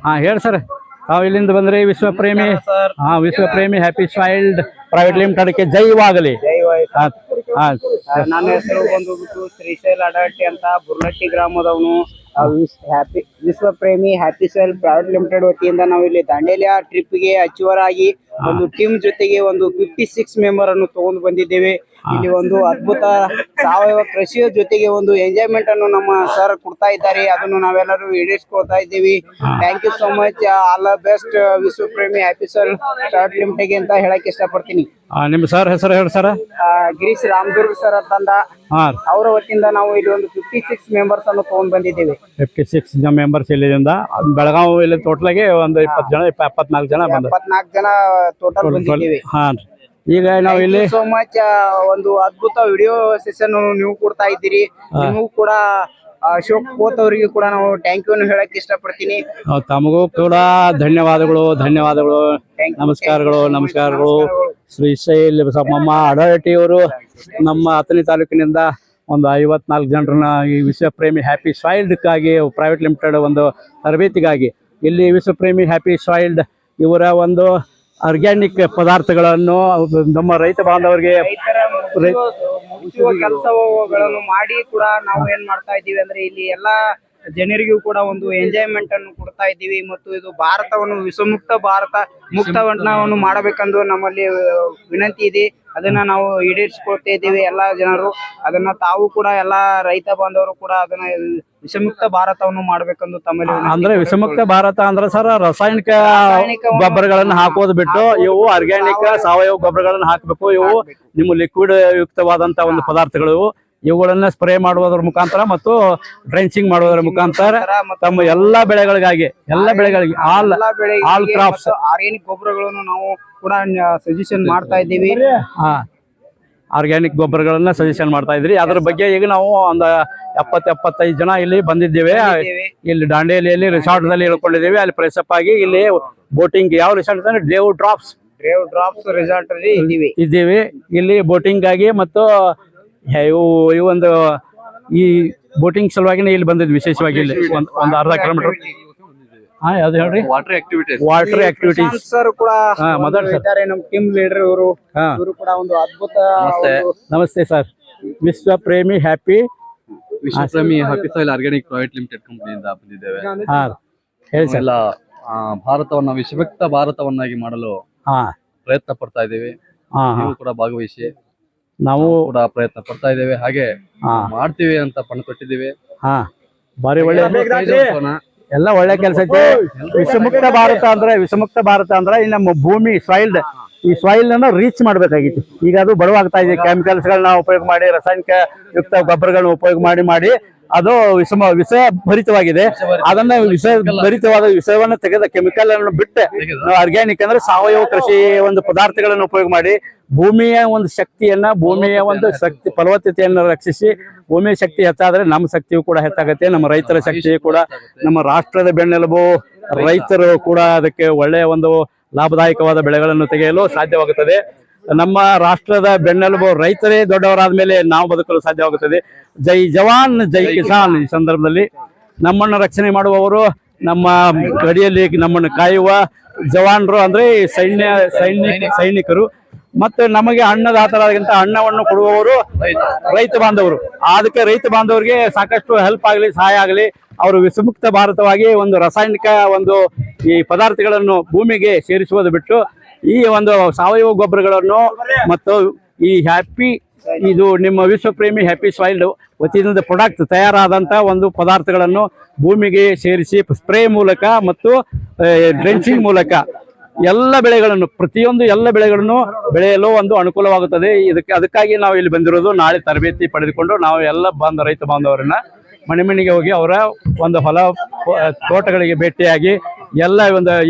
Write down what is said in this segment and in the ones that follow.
ಹಾ ಹೇಳಿ ಸರ್. ತಾವು ಇಲ್ಲಿಂದ ಬಂದ್ರೆ ವಿಶ್ವಪ್ರೇಮಿ ವಿಶ್ವಪ್ರೇಮಿ ಹ್ಯಾಪಿ ಚೈಲ್ಡ್ ಪ್ರೈವೇಟ್ ಲಿಮಿಟೆಡ್ಗೆ ಜೈವಾಗಲಿ. ನನ್ನ ಹೆಸರು ಬಂದ್ಬಿಟ್ಟು ಶ್ರೀಶೈಲ್ ಅಡಹಟ್ಟಿ ಅಂತ, Burlatti ಗ್ರಾಮದವನು. ವಿಶ್ವಪ್ರೇಮಿ happy child private limited ವತಿಯಿಂದ ನಾವು ಇಲ್ಲಿ ದಾಂಡೇಲಿಯ ಟ್ರಿಪ್ಗೆ ಅಚೀವರ್ ಆಗಿ ಒಂದು ಟೀಮ್ ಜೊತೆಗೆ ಒಂದು 56 ಮೆಂಬರ್ ಅನ್ನು ತಗೊಂಡು ಬಂದಿದ್ದೇವೆ. ಇಲ್ಲಿ ಒಂದು ಅದ್ಭುತ ಸಾವಯವ ಕೃಷಿಯ ಜೊತೆಗೆ ಒಂದು ಎಂಜಾಯ್ಮೆಂಟ್ ಅನ್ನು ನಮ್ಮ ಸರ್ ಕೊಡ್ತಾ ಇದ್ದಾರೆ. ಅದನ್ನು ನಾವೆಲ್ಲರೂ ಈಡೇರಿಸಿಕೊಳ್ತಾ ಇದ್ದೀವಿ. Thank you so much. All the best Vishwapremi happy child private limited ಅಂತ ಹೇಳಕ್ ಇಷ್ಟಪಡ್ತೀನಿ. ನಿಮ್ಮ ಸರ್ ಹೆಸರು ಹೇಳಿ ಸರ್. ಗಿರೀಶ್ ರಾಮದುರ್ಗ್ ಸರ್ ಅಂತಂದ, ಅವರ ವತಿಯಿಂದ ನಾವು ಇಲ್ಲಿ ಒಂದು 56 ಮೆಂಬರ್ಸ್ ಅನ್ನು ತಗೊಂಡ್ ಬಂದಿದ್ದೇವೆ. 56 ಮೆಂಬರ್ಸ್ ಇಲ್ಲಿಂದ ಬೆಳಗಾವಿ ಇಲ್ಲಿ ಟೋಟಲ್ಗೆ ಒಂದು 20 ಜನ 74 ಜನ 74 ಜನ ಟೋಟಲ್ ಬಂದಿದ್ದೇವೆ. ಈಗ ನಾವು ಇಲ್ಲಿ ಸೋ ಮಚ್. ಒಂದು ಅದ್ಭುತ ವಿಡಿಯೋ ಸೆಷನ್ ನೀವು ಕೊಡ್ತಾ ಇದ್ದೀರಿ. ನೀವು ಕೂಡ ಅಶೋಕ್ ಕೋತ್ ಅವರಿಗೆ ಕೂಡ ನಾವು ಥ್ಯಾಂಕ್ ಯು ಹೇಳಕ್ ಇಷ್ಟಪಡ್ತೀನಿ. ತಮಗೂ ಕೂಡ ಧನ್ಯವಾದಗಳು. ನಮಸ್ಕಾರಗಳು. ಶ್ರೀಶೈಲ್ ಬಸಮ್ಮ ಅಡಹಟ್ಟಿಯವರು ನಮ್ಮ ಅಥಣಿ ತಾಲೂಕಿನಿಂದ ಒಂದು 54 ಜನರನ್ನ ಈ ವಿಶ್ವಪ್ರೇಮಿ ಹ್ಯಾಪಿ ಚೈಲ್ಡ್ಗಾಗಿ ಪ್ರೈವೇಟ್ ಲಿಮಿಟೆಡ್ ಒಂದು ತರಬೇತಿಗಾಗಿ ಇಲ್ಲಿ ವಿಶ್ವಪ್ರೇಮಿ ಹ್ಯಾಪಿ ಚೈಲ್ಡ್ ಇವರ ಒಂದು ಆರ್ಗ್ಯಾನಿಕ್ ಪದಾರ್ಥಗಳನ್ನು ನಮ್ಮ ರೈತ ಬಾಂಧವರಿಗೆ ಕೆಲಸಗಳನ್ನು ಮಾಡಿ ಕೂಡ ನಾವು ಏನ್ ಮಾಡ್ತಾ ಇದ್ದೀವಿ ಅಂದ್ರೆ ಇಲ್ಲಿ ಎಲ್ಲಾ ಜನರಿಗೂ ಕೂಡ ಒಂದು ಎಂಜಾಯ್ಮೆಂಟ್ ಅನ್ನು ಕೊಡ್ತಾ ಇದ್ದೀವಿ. ಮತ್ತು ಇದು ಭಾರತವನ್ನು ವಿಷಮುಕ್ತ ಭಾರತ ಮುಕ್ತವನ್ನವನ್ನು ಮಾಡಬೇಕೆಂದು ನಮ್ಮಲ್ಲಿ ವಿನಂತಿ ಇದೆ. ಅದನ್ನ ನಾವು ಈಡೇರಿಸಿಕೊಳ್ತಾ ಇದ್ದೀವಿ. ಎಲ್ಲಾ ಜನರು ಅದನ್ನ ತಾವು ಕೂಡ ಎಲ್ಲಾ ರೈತ ಬಾಂಧವರು ಕೂಡ ಅದನ್ನ ವಿಷಮುಕ್ತ ಭಾರತವನ್ನು ಮಾಡ್ಬೇಕೆಂದು ತಮ್ಮಲ್ಲಿ ಅಂದ್ರೆ ವಿಷಮುಕ್ತ ಭಾರತ ಅಂದ್ರೆ ಸರ್ ರಾಸಾಯನಿಕ ಗೊಬ್ಬರಗಳನ್ನು ಹಾಕೋದು ಬಿಟ್ಟು ಇವು ಆರ್ಗ್ಯಾನಿಕ್ ಸಾವಯವ ಗೊಬ್ಬರಗಳನ್ನು ಹಾಕಬೇಕು. ಇವು ನಿಮ್ಮ ಲಿಕ್ವಿಡ್ ಯುಕ್ತವಾದಂತ ಒಂದು ಪದಾರ್ಥಗಳು. ಇವುಗಳನ್ನ ಸ್ಪ್ರೇ ಮಾಡುವುದರ ಮುಖಾಂತರ ಮತ್ತು ಡ್ರೆಂಚಿಂಗ್ ಮಾಡುವುದರ ಮುಖಾಂತರ ತಮ್ಮ ಎಲ್ಲಾ ಬೆಳೆಗಳಿಗೆ ಆಲ್ ಕ್ರಾಪ್ಸ್ ಆರ್ಗ್ಯಾನಿಕ್ ಗೊಬ್ಬರಗಳನ್ನು ನಾವು ಕೂಡ ಸಜೆಷನ್ ಮಾಡ್ತಾ ಇದ್ದೀವಿ. ಆರ್ಗ್ಯಾನಿಕ್ ಗೊಬ್ಬರಗಳನ್ನ ಸಜೆಷನ್ ಮಾಡ್ತಾ ಇದ್ರಿ. ಅದ್ರ ಬಗ್ಗೆ ಈಗ ನಾವು ಒಂದು 70-75 ಜನ ಇಲ್ಲಿ ಬಂದಿದ್ದೇವೆ. ಇಲ್ಲಿ ದಾಂಡೇಲಿಯಲ್ಲಿ ರಿಸಾರ್ಟ್ ದಲ್ಲಿ ಇಳ್ಕೊಂಡಿದ್ದೇವೆ. ಅಲ್ಲಿ ಫ್ರೆಶ್ ಅಪ್ ಆಗಿ ಇಲ್ಲಿ ಬೋಟಿಂಗ್ ಯಾವ ರಿಸಾರ್ಟ್ ಅಂದ್ರೆ ಡ್ರೇವ್ ಡ್ರಾಪ್ಸ್ ರಿಸಾರ್ಟ್ ಅಲ್ಲಿ ಇದ್ದೀವಿ. ಇಲ್ಲಿ ಬೋಟಿಂಗ್ ಆಗಿ ಮತ್ತು ಇವು ಒಂದು ಈ ಬೋಟಿಂಗ್ ಸಲುವಾಗಿ ಇಲ್ಲಿ ಬಂದಿದ್ವಿ. ವಿಶೇಷವಾಗಿ ಇಲ್ಲಿ ಒಂದು ಅರ್ಧ ಕಿಲೋಮೀಟರ್ ಯಾವ್ದು ಹೇಳ್ರಿ ವಾಟರ್ ಆಕ್ಟಿವಿಟೀಸ್ ಸರ್ ಕೂಡ ಇದ್ದಾರೆ. ನಮ್ಮ ಟೀಮ್ ಲೀಡರ್ ಇವರು ಕೂಡ ಒಂದು ಅದ್ಭುತ. ನಮಸ್ತೆ sir. Vishwapremi happy soil organic private limited ಕಂಪನಿಯಿಂದ ಬಂದಿದ್ದೇವೆ. ಹೇಳಿ ಸರ್. ಭಾರತವನ್ನ ವಿಷಮುಕ್ತ ಭಾರತವನ್ನಾಗಿ ಮಾಡಲು ಪ್ರಯತ್ನ ಪಡ್ತಾ ಇದ್ದೇವೆ. ನೀವು ಕೂಡ ಭಾಗವಹಿಸಿ. ನಾವು ಕೂಡ ಪ್ರಯತ್ನ ಪಡ್ತಾ ಇದ್ದೇವೆ. ಹಾಗೆ ಮಾಡ್ತೀವಿ ಅಂತ ಪಣ ತೊಟ್ಟಿದ್ದೀವಿ. ಬಾರಿ ಒಳ್ಳೆ ಎಲ್ಲ ಒಳ್ಳೆ ಕೆಲಸ ಐತಿ. ವಿಷಮುಕ್ತ ಭಾರತ ಅಂದ್ರೆ ಈ ನಮ್ಮ ಭೂಮಿ ಈ ಸಾಯಿಲ್ ಅನ್ನ ರೀಚ್ ಮಾಡ್ಬೇಕಾಗಿತ್ತು. ಈಗ ಅದು ಬಡವಾಗ್ತಾ ಇದೆ. ಕೆಮಿಕಲ್ಸ್ ಗಳನ್ನ ಉಪಯೋಗ ಮಾಡಿ, ರಾಸಾಯನಿಕ ಯುಕ್ತ ಗೊಬ್ಬರಗಳನ್ನ ಉಪಯೋಗ ಮಾಡಿ ಅದು ವಿಷ ಭರಿತವಾಗಿದೆ. ಅದನ್ನ ವಿಷವನ್ನ ತೆಗೆದ ಕೆಮಿಕಲ್ ಅನ್ನು ಬಿಟ್ಟು ನಾವು ಆರ್ಗ್ಯಾನಿಕ್ ಅಂದ್ರೆ ಸಾವಯವ ಕೃಷಿ ಒಂದು ಪದಾರ್ಥಗಳನ್ನು ಉಪಯೋಗ ಮಾಡಿ ಭೂಮಿಯ ಒಂದು ಶಕ್ತಿಯನ್ನ, ಭೂಮಿಯ ಒಂದು ಶಕ್ತಿ ಫಲವತ್ತತೆಯನ್ನು ರಕ್ಷಿಸಿ ಭೂಮಿಯ ಶಕ್ತಿ ಹೆಚ್ಚಾದ್ರೆ ನಮ್ಮ ಶಕ್ತಿಯು ಕೂಡ ಹೆಚ್ಚಾಗತ್ತೆ. ನಮ್ಮ ರೈತರ ಶಕ್ತಿಯು ಕೂಡ, ನಮ್ಮ ರಾಷ್ಟ್ರದ ಬೆನ್ನೆಲುಬು ರೈತರು ಕೂಡ ಅದಕ್ಕೆ ಒಳ್ಳೆಯ ಒಂದು ಲಾಭದಾಯಕವಾದ ಬೆಳೆಗಳನ್ನು ತೆಗೆಯಲು ಸಾಧ್ಯವಾಗುತ್ತದೆ. ನಮ್ಮ ರಾಷ್ಟ್ರದ ಬೆನ್ನೆಲುಬು ರೈತರೇ ದೊಡ್ಡವರಾದ ಮೇಲೆ ನಾವು ಬದುಕಲು ಸಾಧ್ಯವಾಗುತ್ತದೆ. ಜೈ ಜವಾನ್ ಜೈ ಕಿಸಾನ್. ಈ ಸಂದರ್ಭದಲ್ಲಿ ನಮ್ಮನ್ನು ರಕ್ಷಣೆ ಮಾಡುವವರು, ನಮ್ಮ ಗಡಿಯಲ್ಲಿ ನಮ್ಮನ್ನು ಕಾಯುವ ಜವಾನರು ಅಂದ್ರೆ ಸೈನಿಕರು, ಮತ್ತು ನಮಗೆ ಅನ್ನದಾತರಾಗಿಂತ ಅನ್ನವನ್ನು ಕೊಡುವವರು ರೈತ ಬಾಂಧವರು. ಅದಕ್ಕೆ ರೈತ ಬಾಂಧವರಿಗೆ ಸಾಕಷ್ಟು ಹೆಲ್ಪ್ ಆಗಲಿ, ಸಹಾಯ ಆಗಲಿ. ಅವರು ವಿಷಮುಕ್ತ ಭಾರತವಾಗಿ ಒಂದು ರಾಸಾಯನಿಕ ಒಂದು ಈ ಪದಾರ್ಥಗಳನ್ನು ಭೂಮಿಗೆ ಸೇರಿಸುವುದು ಬಿಟ್ಟು ಈ ಒಂದು ಸಾವಯವ ಗೊಬ್ಬರಗಳನ್ನು ಮತ್ತು ಈ ಇದು ನಿಮ್ಮ ವಿಶ್ವಪ್ರೇಮಿ ಹ್ಯಾಪಿ ಸಾಯಿಲ್ ವತಿಯಿಂದ ಪ್ರಾಡಕ್ಟ್ ತಯಾರಾದಂಥ ಒಂದು ಪದಾರ್ಥಗಳನ್ನು ಭೂಮಿಗೆ ಸೇರಿಸಿ ಸ್ಪ್ರೇ ಮೂಲಕ ಮತ್ತು ಡ್ರೆಂಚಿಂಗ್ ಮೂಲಕ ಎಲ್ಲ ಬೆಳೆಗಳನ್ನು ಬೆಳೆಯಲು ಒಂದು ಅನುಕೂಲವಾಗುತ್ತದೆ. ಅದಕ್ಕಾಗಿ ನಾವು ಇಲ್ಲಿ ಬಂದಿರೋದು. ನಾಳೆ ತರಬೇತಿ ಪಡೆದುಕೊಂಡು ನಾವು ಎಲ್ಲ ರೈತ ಬಾಂಧವರನ್ನ ಮನೆಗೆ ಹೋಗಿ ಅವರ ಒಂದು ಹೊಲ ತೋಟಗಳಿಗೆ ಭೇಟಿಯಾಗಿ ಎಲ್ಲ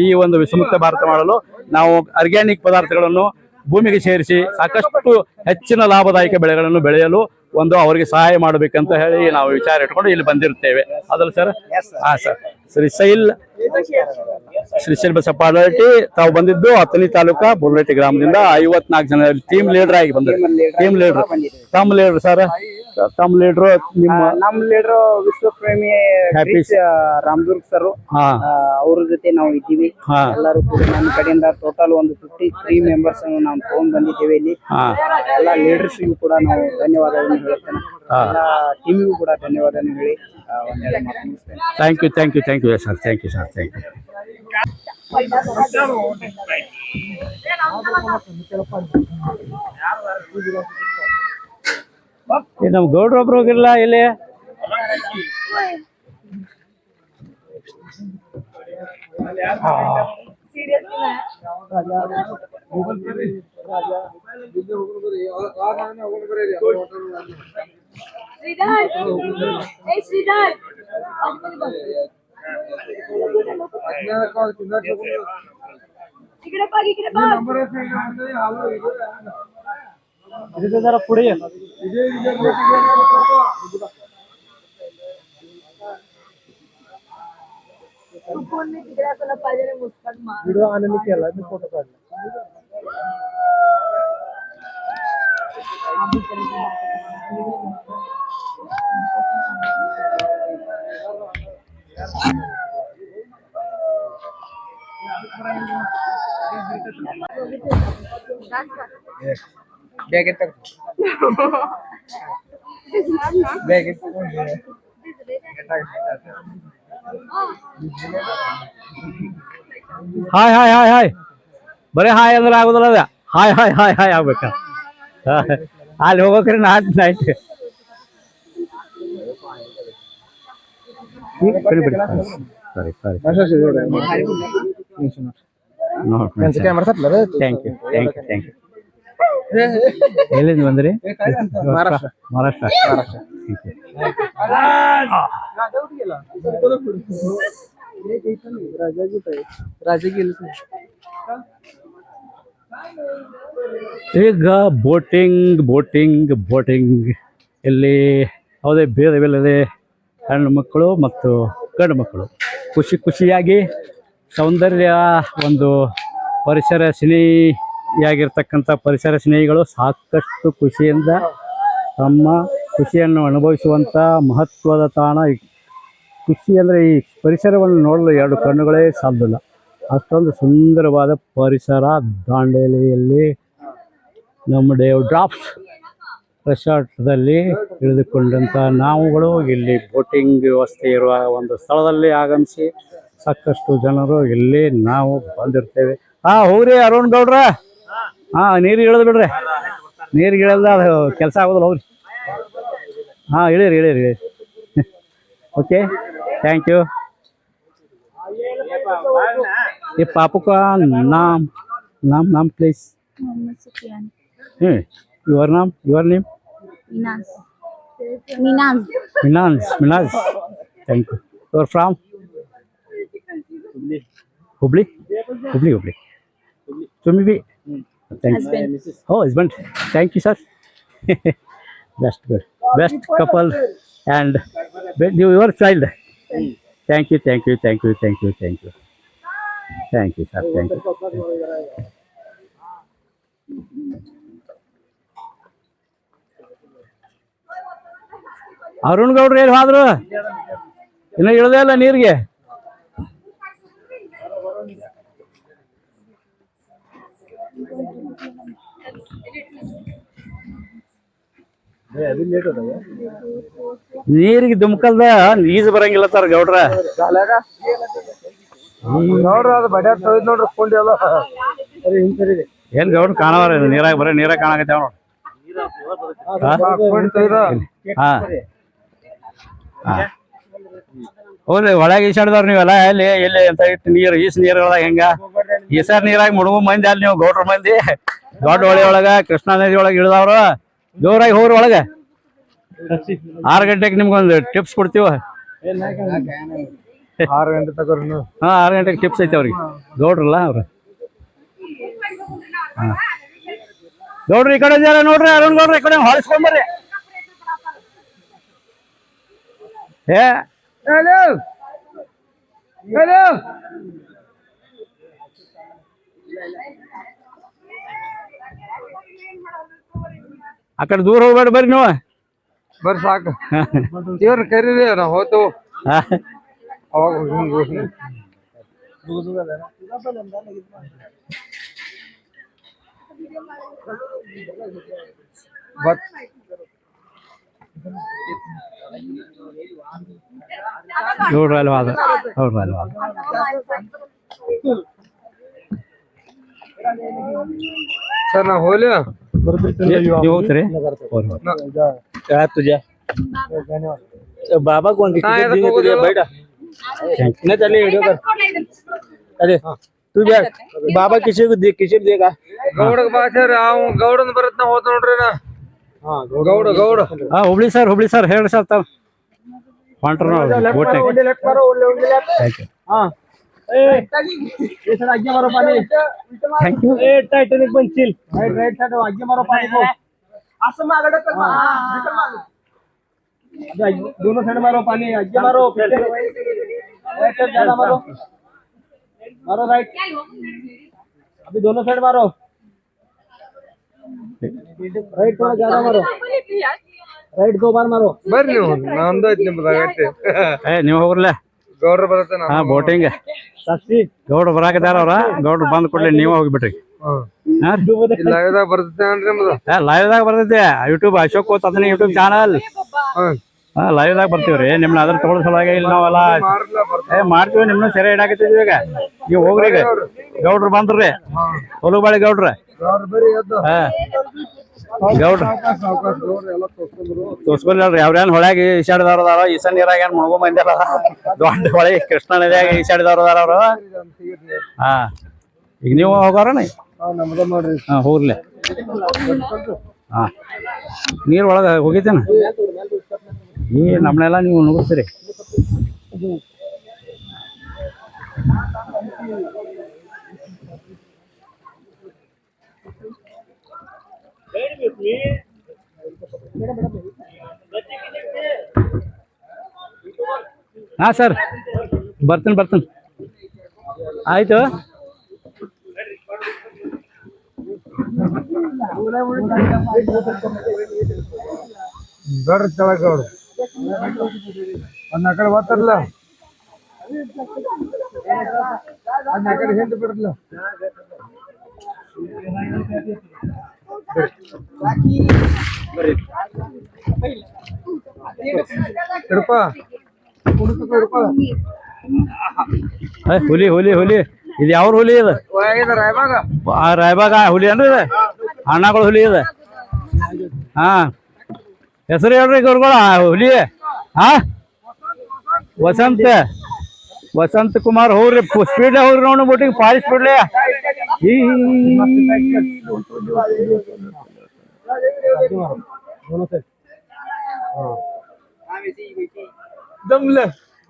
ಈ ಒಂದು ವಿಷಮುಕ್ತ ಭಾರತ ಮಾಡಲು ನಾವು ಆರ್ಗ್ಯಾನಿಕ್ ಪದಾರ್ಥಗಳನ್ನು ಭೂಮಿಗೆ ಸೇರಿಸಿ ಸಾಕಷ್ಟು ಹೆಚ್ಚಿನ ಲಾಭದಾಯಕ ಬೆಳೆಗಳನ್ನು ಬೆಳೆಯಲು ಒಂದು ಅವರಿಗೆ ಸಹಾಯ ಮಾಡಬೇಕಂತ ಹೇಳಿ ನಾವು ವಿಚಾರ ಇಟ್ಕೊಂಡು ಇಲ್ಲಿ ಬಂದಿರುತ್ತೇವೆ. ಅದಲ್ಲ ಸರ್? ಸರ್. ಶ್ರೀಶೈಲ್ ಬಸಪ್ಪ ಅಡಹಟ್ಟಿ ತಾವು ಬಂದಿದ್ದು ಅಥಣಿ ತಾಲೂಕಾ ಬುರ್ಲಟ್ಟಿ ಗ್ರಾಮದಿಂದ 54 ಜನ ಟೀಮ್ ಲೀಡರ್ ಆಗಿ ಬಂದರು. ಟೀಮ್ ಲೀಡರ್ ತಮ್ಮ ಲೀಡರ್ ಸರ್ ತಮ್ಮ ಲೀಡ್ರು ನಿಮ್ಮ ನಮ್ ಲೀಡರ್ ವಿಶ್ವಪ್ರೇಮಿ Happy. ಕ್ರಿಸ್ ರಾಮದುರ್ಗ್ ಸರ್ ಹಾ ಅವ್ರ ಜೊತೆ ನಾವು ಇದ್ದೀವಿ. ಹಾ ಎಲ್ಲರೂ ಕೂಡ ನಮ್ಮ ಕಡೆಯಿಂದ ಟೋಟಲ್ ಒಂದು 53 ಮೆಂಬರ್ಸ್ ಅನ್ನು ನಾವು ತಗೊಂಡ್ ಬಂದಿದ್ದೇವೆ ಇಲ್ಲಿ. ಹಾ ಎಲ್ಲ ಲೀಡರ್ಸ್ಗೂ ಕೂಡ ನಾವು ಧನ್ಯವಾದಗಳನ್ನು ಹೇಳ್ತೇನೆ. ಎಲ್ಲ ಟೀಮಿಗೂ ಕೂಡ ಧನ್ಯವಾದವನ್ನು ಹೇಳಿ ಒಂದೆರಡು ಮಾತು ಮುಗಿಸ್ತೇನೆ. Thank you sir thank you sir thank you. ನಮ್ಮ ಗೌಡ್ರು ಒಬ್ರು ಹೋಗಿಲ್ಲ ಇಲ್ಲಿ. ಪುಡಿ व्हिडिओ आनंद केला मी फोटो काढला. बॅग येतात बॅग येतात ಹಾಯ್ ಹಾಯ್ ಹಾಯ್ ಹಾಯ್ ಬರೀ ಹಾಯ್ ಅಂದ್ರೆ ಆಗುದಿಲ್ಲ ಅದ ಹಾಯ್ ಹಾಯ್ ಹಾಯ್ ಹಾಯ್ ಆಗ್ಬೇಕ. ಅಲ್ಲಿ ಹೋಗೋಕ್ರಿ ನೈಟ್ ಥ್ಯಾಂಕ್ ಯು. ಎಲ್ಲಿಂದ ಬಂದ್ರಿ? ಮಹಾರಾಷ್ಟ್ರ. ಈಗ ಬೋಟಿಂಗ್ ಇಲ್ಲಿ ಯಾವುದೇ ಭೇದ ಇಲ್ಲದೆ ಹೆಣ್ಣು ಮಕ್ಕಳು ಮತ್ತು ಗಂಡು ಮಕ್ಕಳು ಖುಷಿಯಾಗಿ ಸೌಂದರ್ಯ ಒಂದು ಪರಿಸರ ಸ್ನೇಹಿಯಾಗಿರ್ತಕ್ಕಂಥ ಪರಿಸರ ಸ್ನೇಹಿಗಳು ಸಾಕಷ್ಟು ಖುಷಿಯಿಂದ ತಮ್ಮ ಖುಷಿಯನ್ನು ಅನುಭವಿಸುವಂಥ ಮಹತ್ವದ ತಾಣ. ಖುಷಿ ಅಂದರೆ ಈ ಪರಿಸರವನ್ನು ನೋಡಲು ಎರಡು ಕಣ್ಣುಗಳೇ ಸಾಲದಿಲ್ಲ. ಅಷ್ಟೊಂದು ಸುಂದರವಾದ ಪರಿಸರ ದಾಂಡೇಲಿಯಲ್ಲಿ ನಮ್ಮ ಡ್ರಾಪ್ಸ್ ರೆಸಾರ್ಟ್ದಲ್ಲಿ ಇಳಿದುಕೊಂಡಂಥ ನಾವುಗಳು ಇಲ್ಲಿ ಬೋಟಿಂಗ್ ವ್ಯವಸ್ಥೆ ಇರುವ ಒಂದು ಸ್ಥಳದಲ್ಲಿ ಆಗಮಿಸಿ ಸಾಕಷ್ಟು ಜನರು ಇಲ್ಲಿ ನಾವು ಬಂದಿರ್ತೇವೆ. ಹೋಗ್ರಿ ಅರುಣ್ ಗೌಡ್ರ. ನೀರಿಗೆ ಇಳಿದು ಬಿಡ್ರಿ. ನೀರಿಗೆ ಇಳಿದ ಅದು ಕೆಲಸ ಆಗೋದಿಲ್ಲ. ಹೋಗ್ರಿ. ಇಳಿರಿ. Okay thank you. ये पापू का नाम please. Your name? Minaz. Thank you. You are from Hubli. तुम्ही भी? Oh, husband. Thank you, sir. Best couple and your child. Thank you, sir. Thank you. Arun ಗೌಡ್ರು ಏನು ಹೋದ್ರು? ಇನ್ನು ಇಳದೇ ಇಲ್ಲ ನೀರಿಗೆ. ನೀರಿಗೆ ದುಮ್ಕಲ್ದ ಈಜು ಬರಂಗಿಲ್ಲ ಸರ್ ಗೌಡ್ರ. ಏನ್ ಗೌಡ್ರ ಕಾಣವಾರ ನೀರಾಗ ಬರೀ ನೀರಾಗ ಕಾಣಕತ್ತೇವ ನೋಡ್ರಿ. ಹೌದ್ರಿ ಒಳಗೆ ಈಸಾಡ್ದವ್ರು ನೀವೆಲ್ಲ ಎಲ್ಲಿ ಅಂತ ಇಟ್ಟು ನೀರುಗಳದಾಗ ಹೆಂಗ ಈಸಾರ್ ನೀರಾಗ ಮುಳುಗು ಮಂದಿ ಅಲ್ಲಿ ನೀವು ಗೌಡ್ರ ಮಂದಿ ದೊಡ್ಡ ಹೊಳೆ ಒಳಗ ಕೃಷ್ಣಾ ನದಿ ಒಳಗೆ ಇಳಿದವ್ರು ಜೋರಾಗಿ ಹೋಗ್ರಿ ಒಳಗೆ. 6 ಗಂಟೆಗೆ ನಿಮ್ಗೊಂದು ಟಿಪ್ಸ್ ಕೊಡ್ತೀವ. 6 ಗಂಟೆ ತಗೋರಿ. 6 ಗಂಟೆಗೆ ಟಿಪ್ಸ್ ಐತೆ ಅವ್ರಿಗೆ ಗೌಡ್ರಲ್ಲ ಅವ್ರು. ಗೌಡ್ರಿ ಈ ಕಡೆ ಜರ ನೋಡ್ರಿ. ಅರುಣ್ ಗೌಡ್ರಿ ಈ ಕಡೆ ಹೊಳಿಸ್ಕೊಂಬರ್ರಿ. ಆ ಕಡೆ ದೂರ ಹೋಗ್ಬೇಡ ಬರ್ರಿ ನೀವು. ಬರ್ರಿ ಸಾಕು ಇವ್ರ ಕರೀರಿ ನಾವು ಹೋತು ಅವಾಗ ಬಟ್ ನೋಡ್ರಿ ಅಲ್ವಾ ಅದು ನೋಡ್ರಿ ಅಲ್ವಾ ಸರ್ ನಾವು ಹೋಗ್ಲಿ ನೀವು ಹೋಗ್ತೀರಿ तुझ्या बाबा कोण बैठा नहीं चलिए वीडियो कर अरे तू भी बाबा किसी को देगा ಗೌಡಗ್ ಬಾ ಸರ್ ಅವ್ ಗೌಡನ್ ಬರತ್ನ ಹೋತ ನೋಡ್ರಿ ನಾ ಗೌಡ हाँ हुबली सर ಹೇಳಿ ಸರ್ ತಾವು ಹೊಂಟ್ರು ನಾವು ಬೋಟ್ನಾಗ आज्ञा मारो पानी थैंक यू ए टाइटैनिक पण चिल राइट साइड आज्ञा मारो पानी को असं मागडं कर दोनों साइड मारो पानी आज्ञा मारो राइट साइड ज्यादा मारो राइट अभी दोनों साइड मारो राइट थोड़ा ज्यादा मारो राइट 2 बार मारो ಬರ್ರಿ ನೀವು ನಂದು ಐತಿ ನಿಮ್ದಾಗತ್ತೆ ए ನೀವು ಹೋಗ್ರಲ್ಲ ಗೌಡ್ರ ಬರತ್ತೆ ಹಾ ಬೋಟಿಂಗ್ ಸಸ್ತಿ ಗೌಡ್ರು ಬರಾಕದಾರ ಅವ್ರ ಗೌಡ್ರು ಬಂದ್ ಕೂಡಲೇ ನೀವು ಹೋಗ್ಬಿಟ್ರಿ ಲೈವ್ದಾಗ ಬರ್ತೈತೆ ಅನ್ರಿ ನಿಮ್ದು ಲೈವ್ ದಾಗ ಬರ್ತೈತಿ ಯೂಟ್ಯೂಬ್ ಅಶೋಕ್ ಅದನ್ನ ಯೂಟ್ಯೂಬ್ ಚಾನಲ್ ಹಾ ಲೈವ್ ದಾಗ ಬರ್ತೀವ್ರಿ ನಿಮ್ನ ಅದ್ರ ತಗೊಳ್ ಸಲುವಾಗಿ ಇಲ್ಲಿ ನಾವೆಲ್ಲ ಮಾಡ್ತೀವಿ ನಿಮ್ನ ಸೆರೆ ಇಡಾಕತ್ತಿದ್ವಿ ಈಗ ನೀವು ಹೋಗ್ರಿ ಈಗ ಗೌಡ್ರು ಬಂದ್ರಿ ಹೊಲುಬಾಳಿ ಗೌಡ್ರ ಹಾ ಗೌಡ್ರ ತೋರ್ಸ್ಕೊಲ್ರಿ ಅವ್ರೇನ್ ಹೊಳ್ಯಾಗ ಈಸಾಡಿದವ್ರ ಅದಾರ ಈಸಾ ನೀರಾಗ ಏನ್ ಮುಳುಗು ಮಂದಿ ಅದಾರ ದೊಡ್ಡ ಹೊಳೆ ಕೃಷ್ಣ ನದಿಯಾಗ ಈಸಾಡಿದವ್ರ ಅದಾರ ಅವ್ರು ಹಾ ಈಗ ನೀವು ಹೋಗೋರಣ ಹಾ ಹೋಗ್ಲಿ ಹಾ ನೀರ್ ಒಳಗ ಹೋಗಿದ್ದೇನ ಈ ನಮ್ಮನೆಲ್ಲ ನೀವು ನುಗ್ಸ್ತೀರಿ ಹಾ ಸರ್ ಬರ್ತೀನಿ ಆಯ್ತು ಬರ್ರಿ ಕೆಳಗ ಅವ್ರು ಅನ್ನ ಕಡೆ ಬರ್ತಾರಲ್ಲ ಅನ್ನ ಕಡೆ ಹಿಂದೆ ಬಿಡ್ರಲ್ಲ ಹಿಡ್ಪ ಹುಲಿ ಇದು ಯಾವ ಹುಲಿ ಇದು ರಾಯಬಾಗ ಹುಲಿ ಏನ್ರಿ ಇದು ಅಣ್ಣಗಳು ಹುಲಿ ಇದೆ ಹಾ ಹೆಸರು ಹೇಳ್ರಿ ಗೌರ್ಗಳ ಹುಲಿ ಹಾ ವಸಂತ ಕುಮಾರ್ ಹೋಗ್ರಿ ಸ್ಪೀಡ್ ಹೋಗ್ರಿ ನೋಡು ಬೋಟಿಂಗ್ ಪಾರಿ ಸ್ಪೀಡ್ಲೆ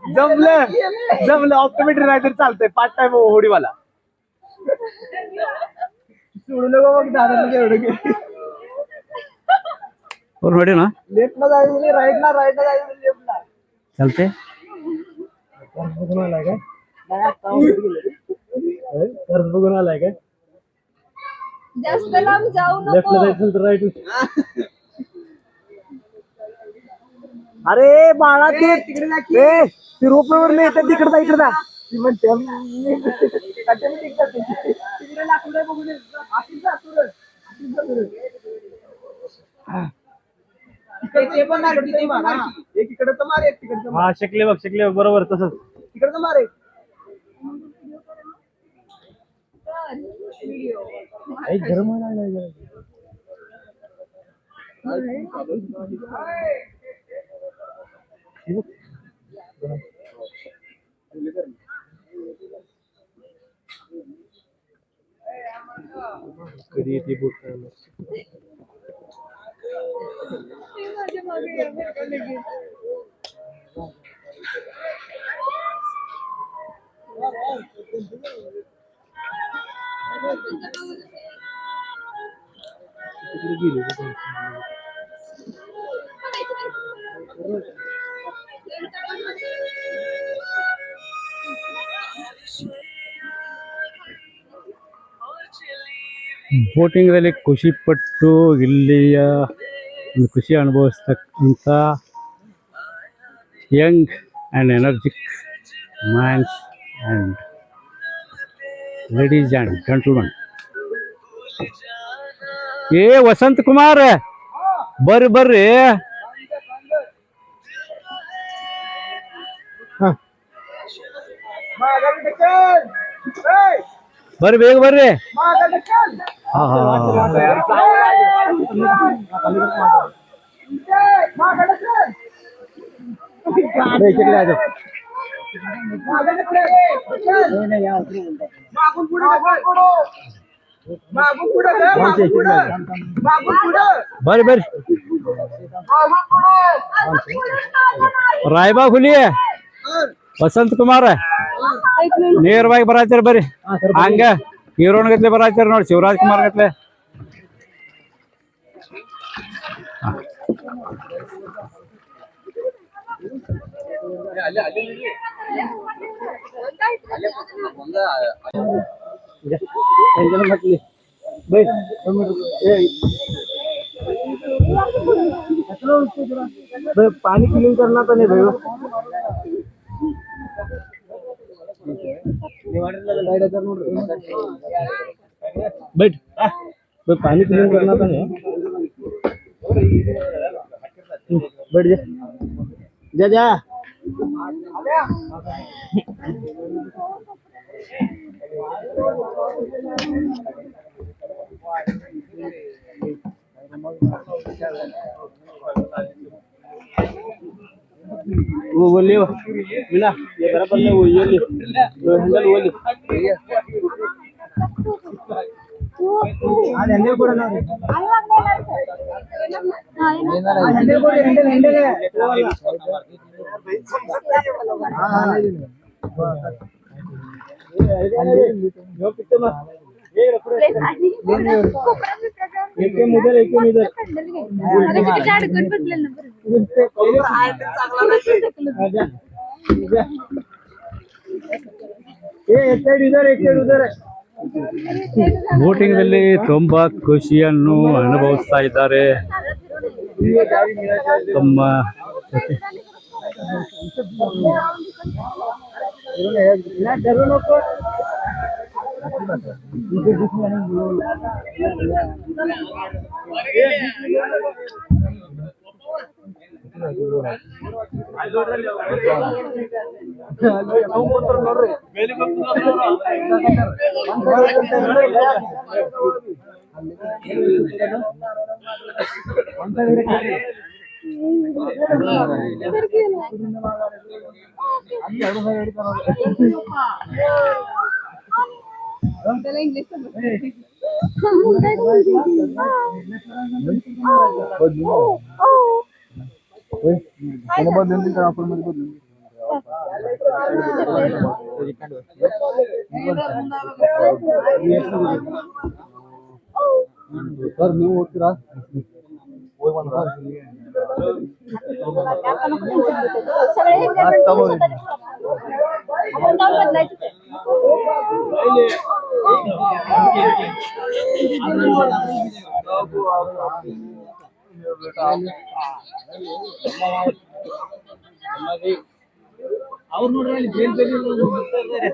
जमलं ऑप्टोमेट्री रायडर चालतंय 5 टाइम होडीवाला सोडू नको मग दादा एवढं ನೋಡಿ ना लेफ्ट ला जायचं राईट ला जायचं लेफ्ट ला चलते बघून आलाय का बघून आलाय का जास्त लांब जाऊ नको लेफ्ट ला जायचं तर राईट अरे बाळा ते रोपवर नाही येतात तिकडे जा इकडे जा हा शिकले बघ बरोबर तसंच तिकडचं मारे गरम कधी येते बोट ಬೋಟಿಂಗ್ ದಲ್ಲಿ ಖುಷಿ ಪಟ್ಟು ಇಲ್ಲಿಯ ಒಂದು ಖುಷಿ ಅನುಭವಿಸ್ತಕ್ಕಂಥ young and energetic mans and ladies and gentleman. ಏ ವಸಂತ್ ಕುಮಾರ್ ಬರ್ರಿ ಬರ್ರಿ. ಬರ್ರಿ ಬೇಗ ಬರ್ರಿ. ಬರ್ರಿ ಬರ್ರಿ. ರಾಯಬಾಗ್ ಹುಲಿ ವಸಂತ್ ಕುಮಾರ್ ನೇರವಾಗಿ ಬರಾತಿರ್ ಬರ್ರಿ. ಹಂಗ ಹೀರೋನ್ ಗತ್ಲೆ ಬರಾತಿರ್ ನೋಡಿ, ಶಿವರಾಜ್ ಕುಮಾರ್ ಗತ್ಲೆ. पानी क्लीन करना तो नहीं भाई. बैठ पानी क्लीन करना तो नहीं. बैठ जा जा. वो बोलिए मिला ये बराबर में वो ये ली हैंडल वो ली आज हैंडल ಕೂಡ ನೋಡಿ हैंडल ಕೂಡ हैंडल है यो कितने में एक इधर उधर. ಬೋಟಿಂಗ್ ದಲ್ಲಿ ತುಂಬಾ ಖುಷಿಯನ್ನು ಅನುಭವಿಸ್ತಾ ಇದ್ದಾರೆ ತಮ್ಮ ಸರ್ ನೀವು ಹೋಗ್ತೀರಾ? ಅವ್ರು ನೋಡ್ರಿ ಅಲ್ಲಿ ಬೇಲ್ ಬೇಲಿ ಹೋಗ್ತಾ ಇದ್ದಾರೆ.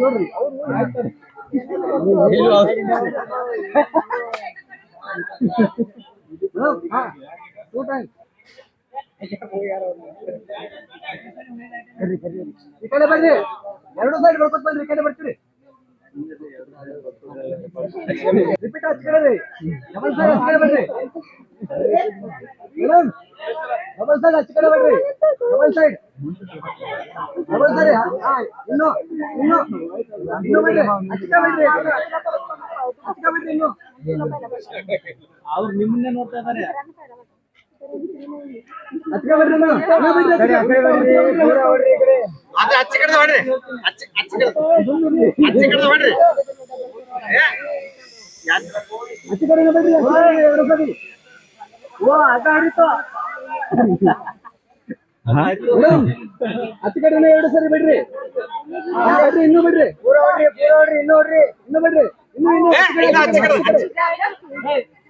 ನೋಡ್ರಿ ಈ ಕಡೆ ಬರ್ರಿ, ಎರಡು ಸೈಡ್ ಬರ್ಕೊತ್ ಬಂದ್ರಿ, ಈ ಕಡೆ ಬರ್ತೀರಿ. ರಿಪೀಟ್ ಹಚ್ಚ ಕಡೆ ರೀ, ಡಬಲ್ ಸೈಡ್ ಹಚ್ಚ ಕಡೆ ಬರ್ರಿ, ಡಬಲ್ ಸೈಡ್ ಹಚ್ಚ ಕಡೆ ಬರ್ರಿ, ಡಬಲ್ ಸೈಡ್ ಇನ್ನು ಬರ್ರಿ, ಹಚ್ಚ ಬಿಡ್ರಿ, ಹಚ್ಚ ಬಿಡ್ರಿ. ಇನ್ನು ಅವ್ರು ನಿಮ್ಮನ್ನೇ ನೋಡ್ತಾ ಇದಾರೆ.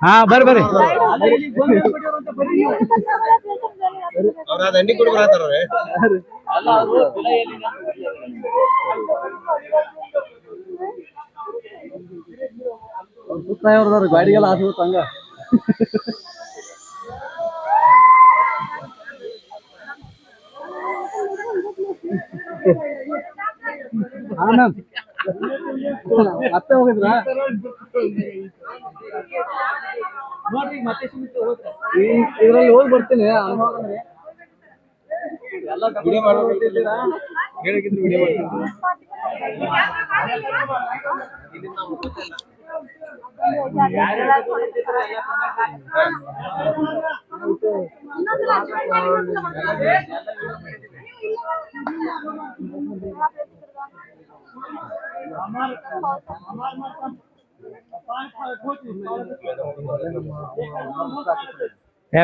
ಹಾ ಬರ್ರಿ ಬರ್ರಿ. ಗಾಡಿಗೆಲ್ಲ ಹಾಕಿ ಹಂಗ ಮತ್ತೆ ಹೋಗಿದ್ರ ಇದ್ರಲ್ಲಿ ಹೋಗಿ ಬರ್ತೀನಿ. ಎಲ್ಲ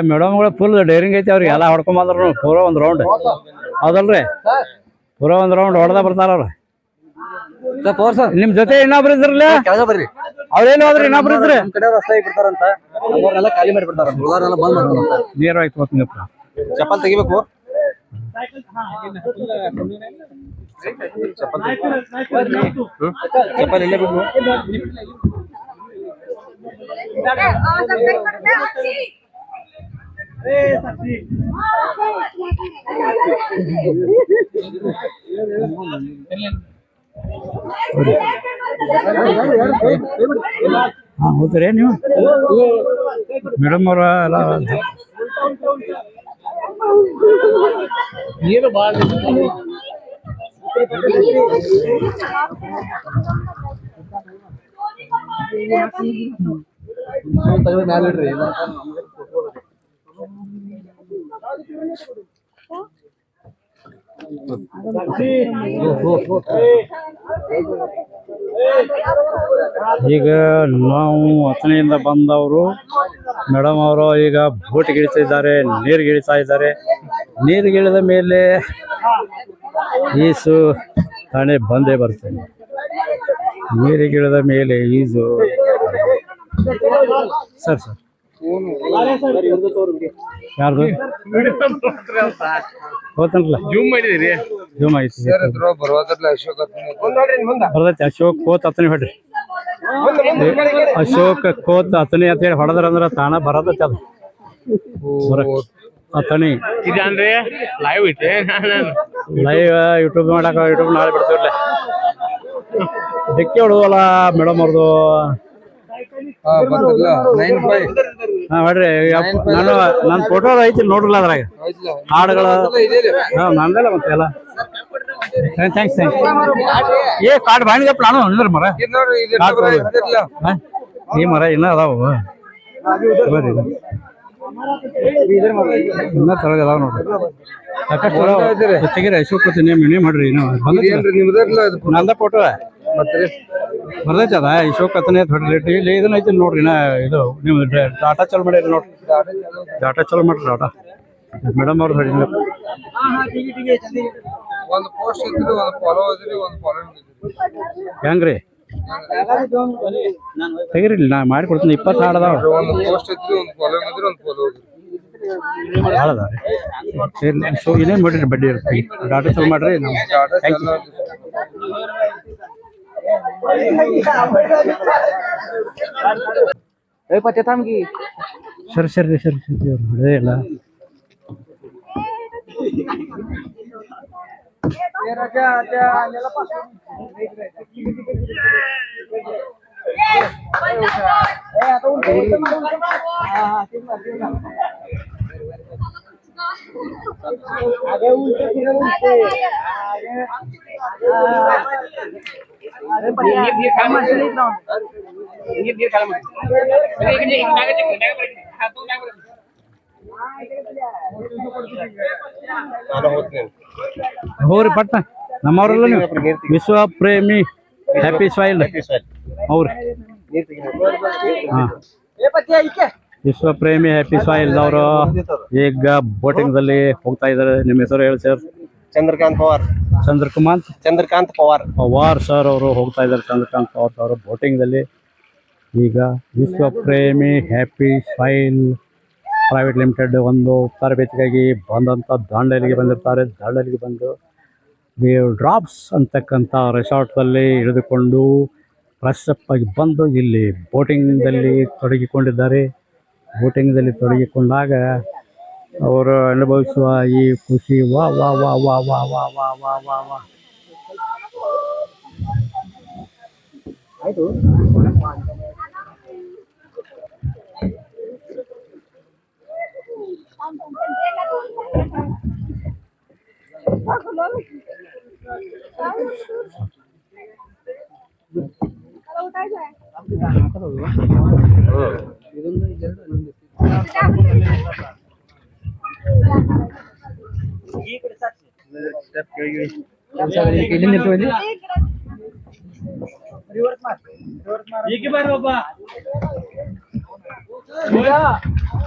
ಮೇಡಮ್ಗಳು ಫುಲ್ ಡೈರಿಂಗ್ ಐತಿ, ಅವ್ರಿಗೆ ಎಲ್ಲ ಹೊಡ್ಕೊಂಡ್ ಬಂದ್ರು ಪೂರ ಒಂದ್ ರೌಂಡ್. ಹೌದಲ್ರಿ? ಪೂರ ಒಂದ್ ರೌಂಡ್ ಹೊಡೆದ ಬರ್ತಾರ ಅವ್ರ. ನಿಮ್ ಜೊತೆ ಇನ್ನೊಬ್ರು ಇದ್ರಲ್ಲ, ಕೆಳಗ ಬರ್ರಿ. ಅವ್ರೇನು ಹೋದ್ರಿ ಇನ್ನೊಬ್ರು ಇದ್ರಿ? ನಮ್ ಕಡೆ ರಸ್ತೆ ಬಿಡ್ತಾರಂತ, ಅವ್ರನ್ನೆಲ್ಲ ಖಾಲಿ ಮಾಡಿ ಬಿಡ್ತಾರ, ಬಂದ್ ಮಾಡ್ತಾರಂತ. ನೇರವಾಗಿ ಹೋಗ್ತೀನಪ್ಪ. ಚಪ್ಪಲ್ ತೆಗಿಬೇಕು. ಚಪ್ಪಲ್ ಇಲ್ಲೇ ಬಿಡ್ಬೇಕು. ಹಾ ಹೋದ್ರಿ ನೀವು ಮೇಡಮ್ ಅವ್ರ ಎಲ್ಲ ನೀರು ಬಾಳ ಮ್ಯಾಲಿಡ್ರಿ. ಈಗ ನಾವು ಅಥಣಿಯಿಂದ ಬಂದವರು ಮೇಡಮ್ ಅವರು ಈಗ ಬೋಟ್ಗೆ ಇಳಿತಾ ಇದ್ದಾರೆ, ನೀರಿಗೆ ಇಳಿತಾ ಇದ್ದಾರೆ. ನೀರಿಗೆ ಇಳಿದ ಮೇಲೆ ಈಸು ತಾನೇ ಬಂದೇ ಬರ್ತೇನೆ. ನೀರಿಗೆ ಇಳಿದ ಮೇಲೆ ಈಜು ಸರ್ ಸರ್ ಯಾರ್ದು ಹೋತನ್ರಲ್ಲ ಜೂಮ್ ಮಾಡಿದಿರಿ? ಜೂಮ್ ಐತಿ ಬರ್ತೈತಿ. ಅಶೋಕ್ ಕೋತ್ ಹತ್ತನೇ ಹೊಡ್ರಿ. ಅಶೋಕ್ ಕೋತ್ ಹತ್ತನೇ ಅಂತ ಹೇಳಿ ಹೊಡೆದ್ರಂದ್ರ ತಾಣ ಬರದೈತಿ. ಅದು ಹತ್ತನೇ ಇದನ್ರಿ ಲೈವ್ ಐತಿ. ಲೈವ್ ಯೂಟ್ಯೂಬ್ ಮಾಡಾಕ ಯೂಟ್ಯೂಬ್ ನಾಳೆ ಬಿಡ್ತೀವ್ರಲ್ಲ. ಡಿಕ್ಕಿ ಹೊಡುವಲ್ಲ ಮೇಡಮ್ ಅವ್ರದ್ದು. ಹಾ ಮಾಡ್ರಿ. ನಾನು ನನ್ನ ಫೋಟೋ ಐತಿ ನೋಡ್ರಲ್ಲ ಅದ್ರಾಗ ಹಾಡುಗಳು. ನಂದಲ್ಲ ಮತ್ತೆ ಎಲ್ಲ. ಥ್ಯಾಂಕ್ಸ್ ಏ ಕಾರ್ಡ್ ಬಾಣಿಗಪ್ಪ ನಾನು ಅಂದ್ರೆ ಮರ ಈ ಮರ ಇನ್ನೂ ಅದಾವು ಬರ್ರಿ. ಇನ್ನ ತಳಗ ಅದಾವ ನೋಡ್ರಿ. ಸಾಕಷ್ಟು ತೆಗೀರಿ. ಅಶೋಕತ್ತೀನಿ ಮಿನಿ ಮಾಡ್ರಿ. ನಂದ ಫೋಟೋ ಬರ್ದೈತಿ. ಅದ ಅಶೋಕತ್ತನೇ ಹೊಡ್ರಿ. ಇಲ್ಲಿ ಇದನ್ನ ಐತಿ ನೋಡ್ರಿ. ಇನ್ನ ಇದು ನೀವು ಡಾಟಾ ಚಾಲು ಮಾಡಿರಿ ನೋಡ್ರಿ. ಡಾಟಾ ಚಾಲು ಮಾಡ್ರಿ. ಡಾಟಾ ಮೇಡಮ್ ಅವ್ರು ಹೊಡಿ. ಒಂದು ಪೋಸ್ಟ್ ಇದ್ರಿ, ಒಂದು ಫಾಲೋ ಇದ್ರಿ, ಒಂದು ಫಾಲೋವಿಂಗ್ ಹೆಂಗ್ರಿ ತೆಗಿರಿ. ನಾ ಮಾಡಿ ಕೊಡ್ತೀನಿ. 20 ಹಾಡದಾವ. ಒಂದು ಪೋಸ್ಟ್ ಇದ್ರಿ, ಒಂದು ಫಾಲೋವಿಂಗ್ ಇದ್ರಿ, ಒಂದು ಫಾಲೋ ಹಾಳದ. ಸೊ ಇನ್ನೇನು ಮಾಡಿರಿ ಬಡ್ಡಿ ಇರ್ತೀವಿ. ಡಾಟಾ ಚಾಲು ಮಾಡ್ರಿ. ಸರಿ ಸರಿ ಸರಿ ಸರಿ ಹೊಡೆದೇ ಇಲ್ಲ. ಹೋಗ್ರಿ ಪಟ್ಟ ನಮ್ಮವ್ರಲ್ಲ ನೀವು ವಿಶ್ವ ಪ್ರೇಮಿ ಹ್ಯಾಪಿ ಸಾಯಿಲ್ ಅವ್ರಿ ಹಾ ವಿಶ್ವ ಪ್ರೇಮಿ ಹ್ಯಾಪಿ ಸಾಯಿಲ್ ಅವರು ಈಗ ಬೋಟಿಂಗ್ ದಲ್ಲಿ ಹೋಗ್ತಾ ಇದ್ದಾರೆ. ನಿಮ್ಮ ಹೆಸರು ಹೇಳಿ ಸರ್? ಚಂದ್ರಕಾಂತ್ ಪವಾರ್. ಚಂದ್ರಕಾಂತ್ ಪವಾರ್ ಪವಾರ್ ಸರ್ ಅವರು ಹೋಗ್ತಾ ಇದ್ದಾರೆ. ಚಂದ್ರಕಾಂತ್ ಪವಾರ್ ಅವರು ಬೋಟಿಂಗ್ ದಲ್ಲಿ ಈಗ ವಿಶ್ವ Premi happy soil private limited ಒಂದು ತರಬೇತಿಗಾಗಿ ಬಂದಂಥ ದಾಂಡೇಲಿಗೆ ಬಂದಿರ್ತಾರೆ. ದಾಂಡೇಲಿಗೆ ಬಂದು ವೇವ್ ಡ್ರಾಪ್ಸ್ ಅಂತಕ್ಕಂಥ ರೆಸಾರ್ಟ್ದಲ್ಲಿ ಇಳಿದುಕೊಂಡು ಫ್ರೆಶ್ ಅಪ್ ಆಗಿ ಬಂದು ಇಲ್ಲಿ ಬೋಟಿಂಗ್ದಲ್ಲಿ ತೊಡಗಿಕೊಂಡಿದ್ದಾರೆ. ಬೋಟಿಂಗ್ದಲ್ಲಿ ತೊಡಗಿಕೊಂಡಾಗ ಅವರು ಅನುಭವಿಸುವ ಈ ಖುಷಿ ವಾ ವಾ ವಾ ವಾ ವಾ ವಾ ವಾ ವಾ ವಾ ವಾ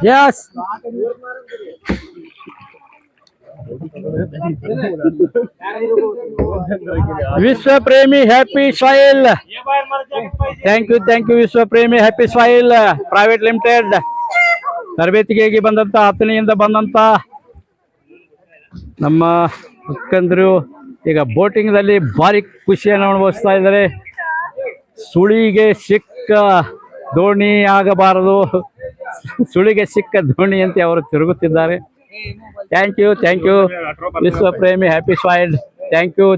Yes. ವಿಶ್ವ Premi happy soil thank you ವಿಶ್ವ Premi happy soil private limited ತರಬೇತಿಗಾಗಿ ಬಂದಂತ ಹತ್ತನೆಯಿಂದ ಬಂದಂತ ನಮ್ಮ ಮುಖಂಡರು ಈಗ ಬೋಟಿಂಗ್ ದಲ್ಲಿ ಭಾರಿ ಖುಷಿಯನ್ನು ಅನುಭವಿಸ್ತಾ ಇದ್ದಾರೆ. ಸುಳಿಗೆ ಸಿಕ್ಕ ದೋಣಿ ಆಗಬಾರದು, ಸುಳಿಗೆ ಸಿಕ್ಕ ದೋಣಿ ಅಂತ ಅವರು ತಿರುಗುತ್ತಿದ್ದಾರೆ. ಥ್ಯಾಂಕ್ ಯು ವಿಶ್ವ Premi happy soil thank you.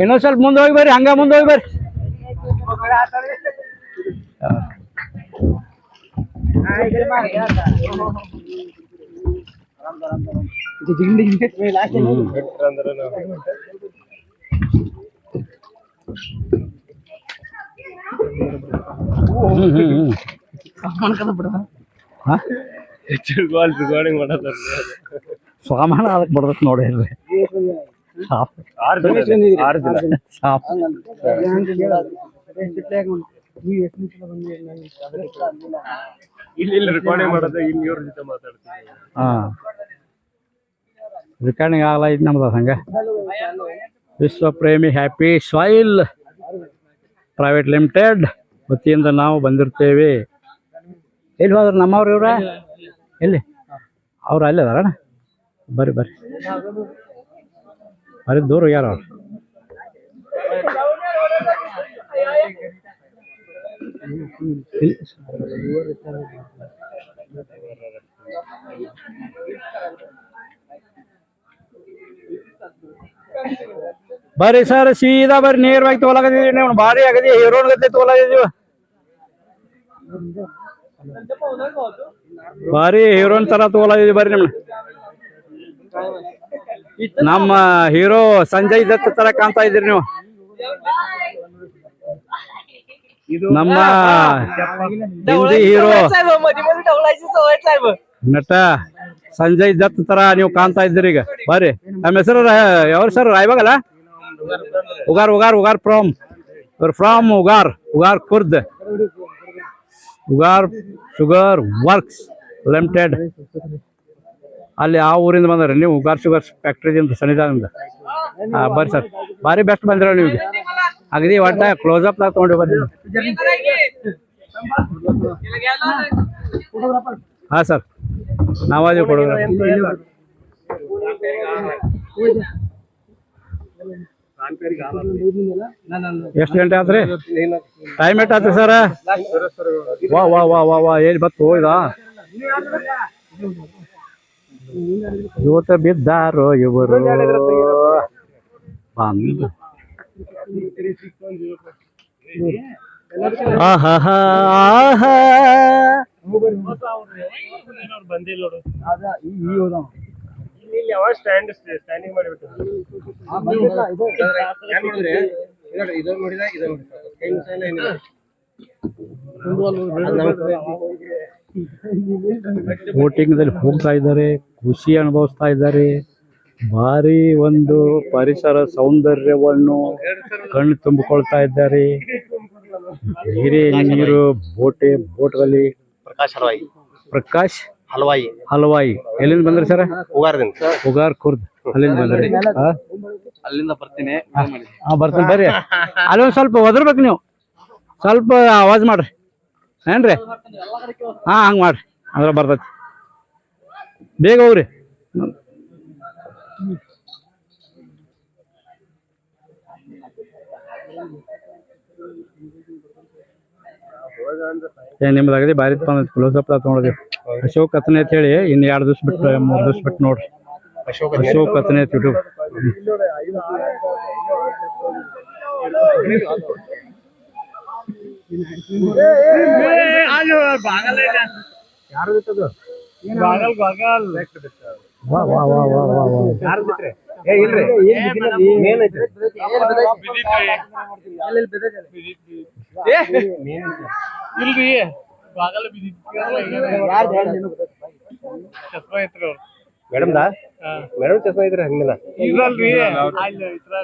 ಇನ್ನೊಂದು ಸ್ವಲ್ಪ ಮುಂದೆ ಹೋಗಿ ಬರ್ರಿ, ಹಂಗ ಮುಂದೆ ಹೋಗಿ ಬರ್ರಿ. ಸಾಮಾನ ಅದಕ್ಕೆ ಬಡ್ದತ್ ನೋಡಿ ರಿಕಾರ್ಡಿಂಗ್ ಆಗಲ್ಲ ಇದು ನಮ್ದು ಹಂಗ. ವಿಶ್ವ Premi happy soil private limited ವತಿಯಿಂದ ನಾವು ಬಂದಿರ್ತೇವೆ. ಎಲ್ಲಿ ಹೋದ್ರು ನಮ್ಮವ್ರು ಇವ್ರ? ಎಲ್ಲಿ ಅವ್ರು ಅಲ್ಲೇ ಅದಾರಣ? ಬರ್ರಿ ದೂರ ಯಾರು ಅವ್ರು? ಬರ್ರಿ ಸರ್, ಸೀದಾ ಬರ್ರಿ, ನೇರವಾಗಿ ತೋಲಾಗದಿದ್ದೀವಿ. ನೀವು ಭಾರಿ ಆಗದಿ, ಹೀರೋನ್ ಗತಿ ತೋಲಾಗಿದ್ದೀವಿ. ಭಾರಿ ಹೀರೋನ್ ತರ ತೋಲಾಗಿದ್ದೀವಿ. ಬರ್ರಿ ನಮ್ಮ ಹೀರೋ ಸಂಜಯ್ ದತ್ ತರ ಕಾಣ್ತಾ ಇದ್ದೀರಿ ನೀವು. ನಮ್ಮ ಹಿಂದಿ ಹೀರೋ ನಟ ಸಂಜಯ್ ದತ್ ತರ ನೀವು ಕಾಣ್ತಾ ಇದ್ದೀರಿ ಈಗ. ಬರ್ರಿ, ನಮ್ಮ ಹೆಸರು ಯಾವ ಸರ್? ರಾಯಬಾಗಲ್ಲ? Ugar from Ugar Khurd. Ugar sugar works limited. ಅಲ್ಲಿ ಆ ಊರಿಂದ ಬಂದ್ರಿ ನೀವು? ಉಗಾರ್ ಶುಗರ್ ಫ್ಯಾಕ್ಟ್ರಿದಿಂದ ಸನ್ನಿಧಾನದಿಂದ. ಬರ್ರಿ ಸರ್, ಭಾರಿ ಬೆಸ್ಟ್ ಬಂದಿರ ನೀವು. ಅಗದಿ ಒಟ್ಟ ಕ್ಲೋಸ್ ಅಪ್ ದಾಗ ತಗೊಂಡು ಬರ್ರಿ. ಹಾ ಸರ್, ನಾವಾಜು ಕೊಡೋದು. ಎಷ್ಟು ಗಂಟೆ ಆತ್ರಿ? ಟೈಮ್ ಎಷ್ಟ್ ಆತ್ರಿ ಸರ್? ವಾ ವಾ ವಾ ವಾ ವಾ ಎಲ್ಲಿ ಬತ್ತು ಹೋಯ್ದ? ಇವತ್ತು ಬಿದ್ದಾರೋ ಇವರು ಬಂದು. ಬೋಟಿಂಗ್ ದಲ್ಲಿ ಹೋಗ್ತಾ ಇದ್ದಾರೆ, ಖುಷಿ ಅನುಭವಿಸ್ತಾ ಇದ್ದಾರೆ. ಭಾರಿ ಒಂದು ಪರಿಸರ ಸೌಂದರ್ಯವನ್ನು ಕಣ್ಣು ತುಂಬಿಕೊಳ್ತಾ ಇದ್ದಾರೆ. ನೀರೇ ನೀರು, ಬೋಟ್ಗಳಲ್ಲಿ. ಪ್ರಕಾಶ್ ಹಲ್ವಾಯಿ ಎಲ್ಲಿಂದ ಬಂದ್ರಿ ಸರ್? ಉಗಾರ್ ಖುರ್ದ್ ಅಲ್ಲಿಂದ ಬಂದ್ರಿ? ಅಲ್ಲಿಂದ ಬರ್ತೀನಿ. ಬರ್ತೀನಿ ಬರ್ರಿ. ಅಲ್ಲೊಂದ್ ಸ್ವಲ್ಪ ಒದರ್ಬೇಕು ನೀವು, ಸ್ವಲ್ಪ ಆವಾಜ್ ಮಾಡ್ರಿ ಏನ್ರಿ? ಹಂಗ್ ಮಾಡ್ರಿ, ಅದ್ರ ಬರ್ತೈತಿ. ಬೇಗ ಹೋಗ್ರಿ. ನಿಮ್ದಾಗದಿ ಬಾರಿ ಕ್ಲೋಸಪ್ ತಗೊಂಡ್ರಿ. ಅಶೋಕ್ ಕತ್ನೆ ಅಂತ ಹೇಳಿ ಇನ್ 2 ದಿವ್ಸ ಬಿಟ್ಟು 3 ದಿವ್ಸ ಬಿಟ್ಟು ನೋಡ್ರಿ. ಅಶೋಕ್ ಕತ್ನೆ ಯೂಟ್ಯೂಬ್.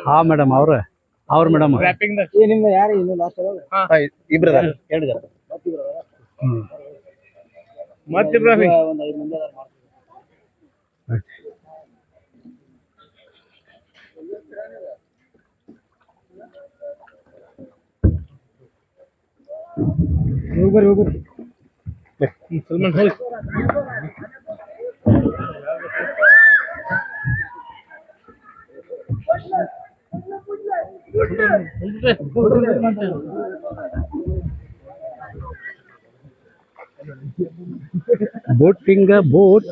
ಹಾ ಮೇಡಮ್ ಅವ್ರ madam boating boat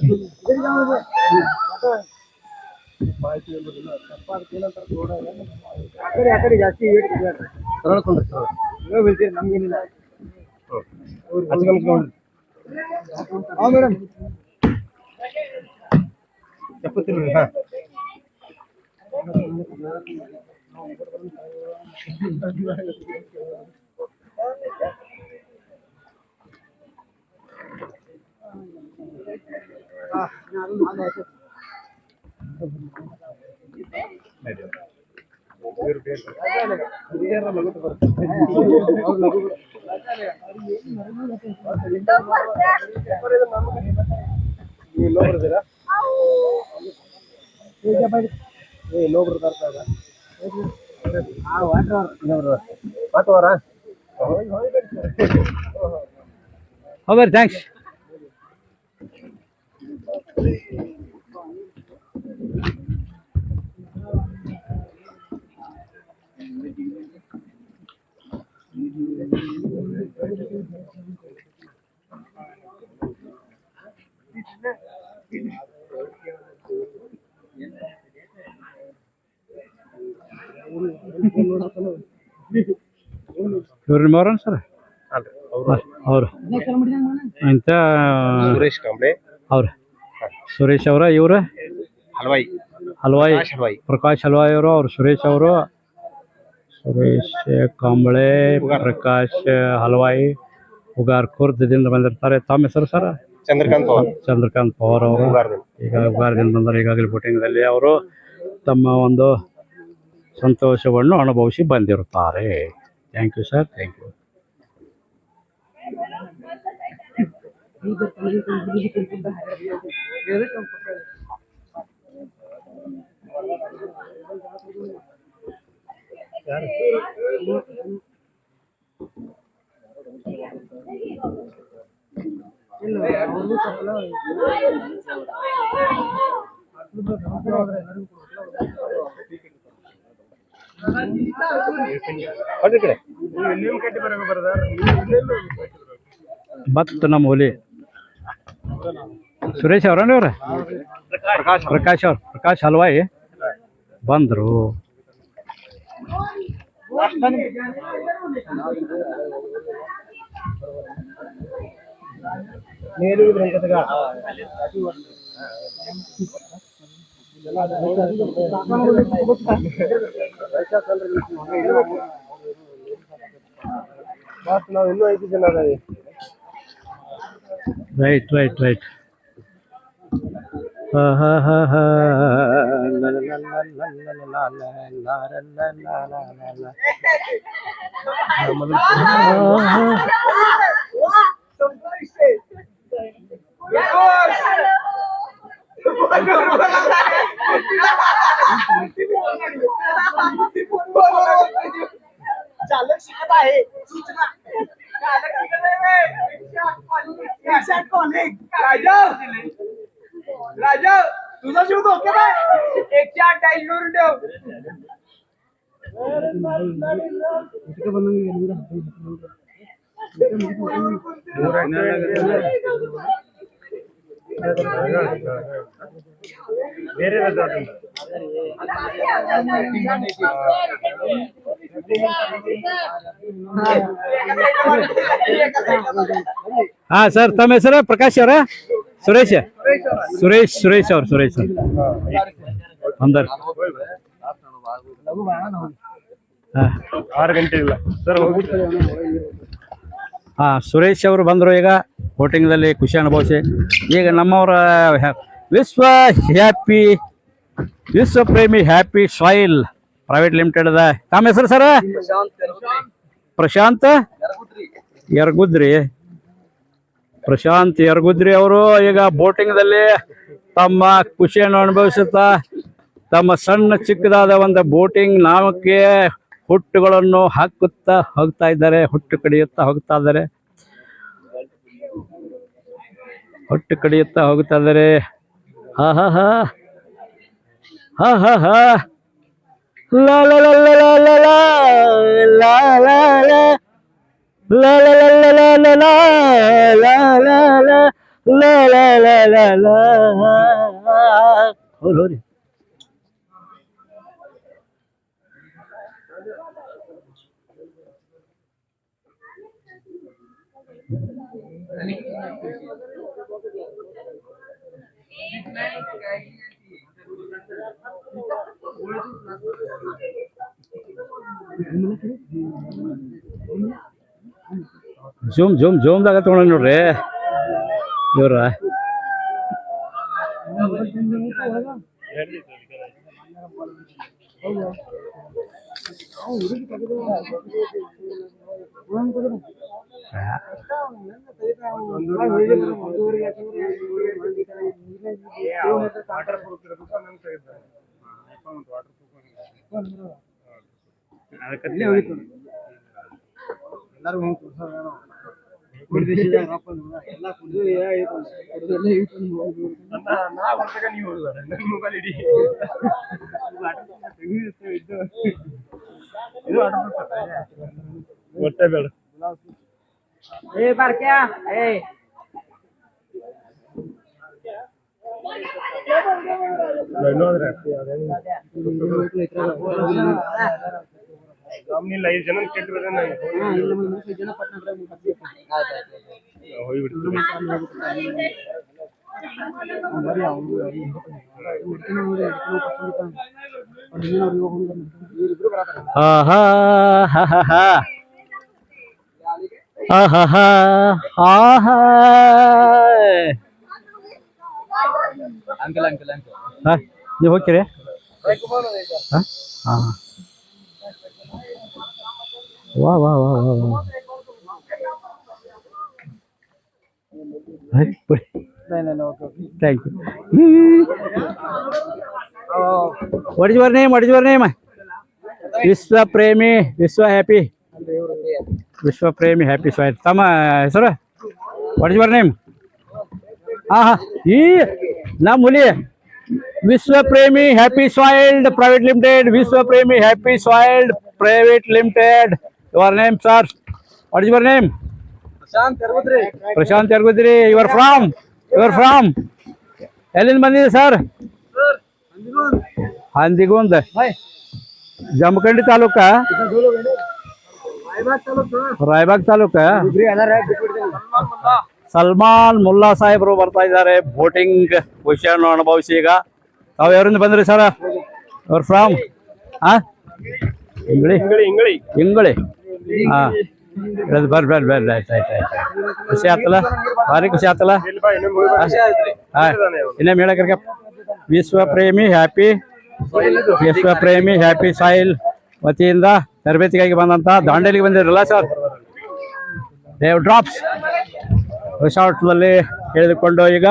over. Thanks. ಇವ್ರ ನಿಮ್ಮವ್ರ ಸರ್? ಅವ್ರು ಇಂಥ ಸುರೇಶ್ ಕಾಂಬ್ಳೆ ಅವ್ರ ಸುರೇಶ್ ಅವರ, ಇವ್ರ ಹಲ್ವಾಯಿ ಪ್ರಕಾಶ್ ಹಲ್ವಾಯಿ ಅವರು, ಅವ್ರು ಸುರೇಶ್ ಅವರು. ಸುರೇಶ್ ಕಾಂಬಳೆ, ಪ್ರಕಾಶ್ ಹಲ್ವಾಯಿ ಉಗಾರ್ ಖುರ್ದಿಂದ ಬಂದಿರ್ತಾರೆ. ತಮ್ಮ ಹೆಸರು ಸರ್? ಚಂದ್ರಕಾಂತ್ ಪವಾರ್ ಅವರು. ಈಗ ಉಗಾರದಿಂದ ಬಂದರೆ ಈಗಾಗಲೇ ಬೋಟಿಂಗ್ದಲ್ಲಿ ಅವರು ತಮ್ಮ ಒಂದು ಸಂತೋಷವನ್ನು ಅನುಭವಿಸಿ ಬಂದಿರುತ್ತಾರೆ. Thank you sir, thank you. ಮತ್ತು ನಮ್ಮ ಹುಲಿ ಸುರೇಶ್ ಅವ್ರನ್ನ ಇವ್ರ ಪ್ರಕಾಶ್ ಅವ್ರು, ಪ್ರಕಾಶ್ ಹಲ್ವಾಯಿ ಬಂದರು. ನಾವು ಇನ್ನೂ 5 ಜನ ಅದಾವೆ. Right right right. ಹಾ ಹಾ ಹಾ ಹಾ चालक शिकत आहे सूचना चालक शिकत आहे राजा राजा तुझा जीव धोक्यात आहे 108 डाईल करून ठेव. ಬೇರೆ ಹಾ ಸರ್, ತಮ್ಮ ಹೆಸರು ಪ್ರಕಾಶ್ ಅವರ? ಸುರೇಶ್ ಸುರೇಶ್ ಸುರೇಶ್ ಅವ್ರು ಸುರೇಶ್ ಅವ್ರು ಅಂದರ್. 6 ಗಂಟೆ ಇಲ್ಲ ಸರ್, ಹೋಗಿ. ಹಾ, ಸುರೇಶ್ ಅವರು ಬಂದರು. ಈಗ ಬೋಟಿಂಗ್ದಲ್ಲಿ ಖುಷಿ ಅನುಭವಿಸಿ ಈಗ ನಮ್ಮವರ ವಿಶ್ವ Premi happy soil private limited. ತಮ್ಮ ಹೆಸರು ಸರ್? ಪ್ರಶಾಂತ್ ಯರಗುದ್ರಿ. ಪ್ರಶಾಂತ್ ಯರಗುದ್ರಿ ಅವರು ಈಗ ಬೋಟಿಂಗ್ದಲ್ಲಿ ತಮ್ಮ ಖುಷಿಯನ್ನು ಅನುಭವಿಸುತ್ತಾ ತಮ್ಮ ಸಣ್ಣ ಚಿಕ್ಕದಾದ ಒಂದು ಬೋಟಿಂಗ್ ನಾಮಕ್ಕೆ ಹುಟ್ಟುಗಳನ್ನು ಹಾಕುತ್ತಾ ಹೋಗ್ತಾ ಇದ್ದಾರೆ. ಹುಟ್ಟು ಕಡಿಯುತ್ತಾ ಹೋಗ್ತಾ ಇದ್ದಾರೆ. ಹುಟ್ಟು ಕಡಿಯುತ್ತಾ ಹೋಗ್ತಾ ಇದ್ದಾರೆ. ಹಾ ಹಾ ಹಾ ಹಾ ಹಾ ಹಾ ಲಾ ಲಾ ಲಾ ಲಾ ಲಾ ಲಾ ಲಾ ಲಾ ಲಾ La la la la la la la la la la la la la la. Hold. Zoom ದಾಗ ತಗೊಂಡ ನೋಡ್ರಿ ಇವ್ರ. ಒಟ್ಟೆ ಬೇಡ. ನಮ್ನಿಲ್ಲ 5 ಜನ ಕೆಟ್ಟಿದ್ರೆ ಹೋಗ್ಬಿಡ್ತೀವಿ. ನೀವು ಹೋಗ್ತೀರಿ? ವಾ ವಾ ವಾ ವಾ ವಾ. Thank you. What is your name? What is your name? Vishwa Premi, Vishwa Happy. Vishwa Premi Happy Soil. Tama ಹೆಸರು? What is your name? ನಾ ಮುಲಿ Vishwa Premi Happy Soil Private Limited. Vishwa Premi Happy Soil Private Limited. Your name, sir? What is your name? Prashant Yaragudri. You are from ಎಲ್ಲಿಂದ ಬಂದಿದೆ sir? Handigund, Jamkhandi taluka, Raybag taluka. Salman Mulla ಸಾಹೇಬರು ಬರ್ತಾ ಇದ್ದಾರೆ boating ಖುಷಿಯನ್ನು ಅನುಭವಿಸಿ. ಈಗ ತಾವು ಯಾರಿಂದ ಬಂದ್ರಿ ಸರ್? ಅವ್ರ ಫ್ರಾಮ್ ಇಂಗಳಿ. ಹಾ, ಬರ್ರಿ ಆಯ್ತು ಖುಷಿ ಆತಲ್ಲ, ಭಾರಿ ಖುಷಿ ಆತಲ್ಲ. ಇನ್ನೊಮ್ಮೆ ಹೇಳಕ್ರ ವಿಶ್ವ ಪ್ರೇಮಿ ಹ್ಯಾಪಿ ಸಾಯಿಲ್ ವತಿಯಿಂದ ತರಬೇತಿಗಾಗಿ ಬಂದಂತ ದಾಂಡೇಲಿಗೆ ಬಂದಿರಲ್ಲ ಸರ್, ದೇವ್ ಡ್ರಾಪ್ಸ್ ರಿಸಾರ್ಟ್ನಲ್ಲಿ ಹೇಳಿಕೊಂಡು ಈಗ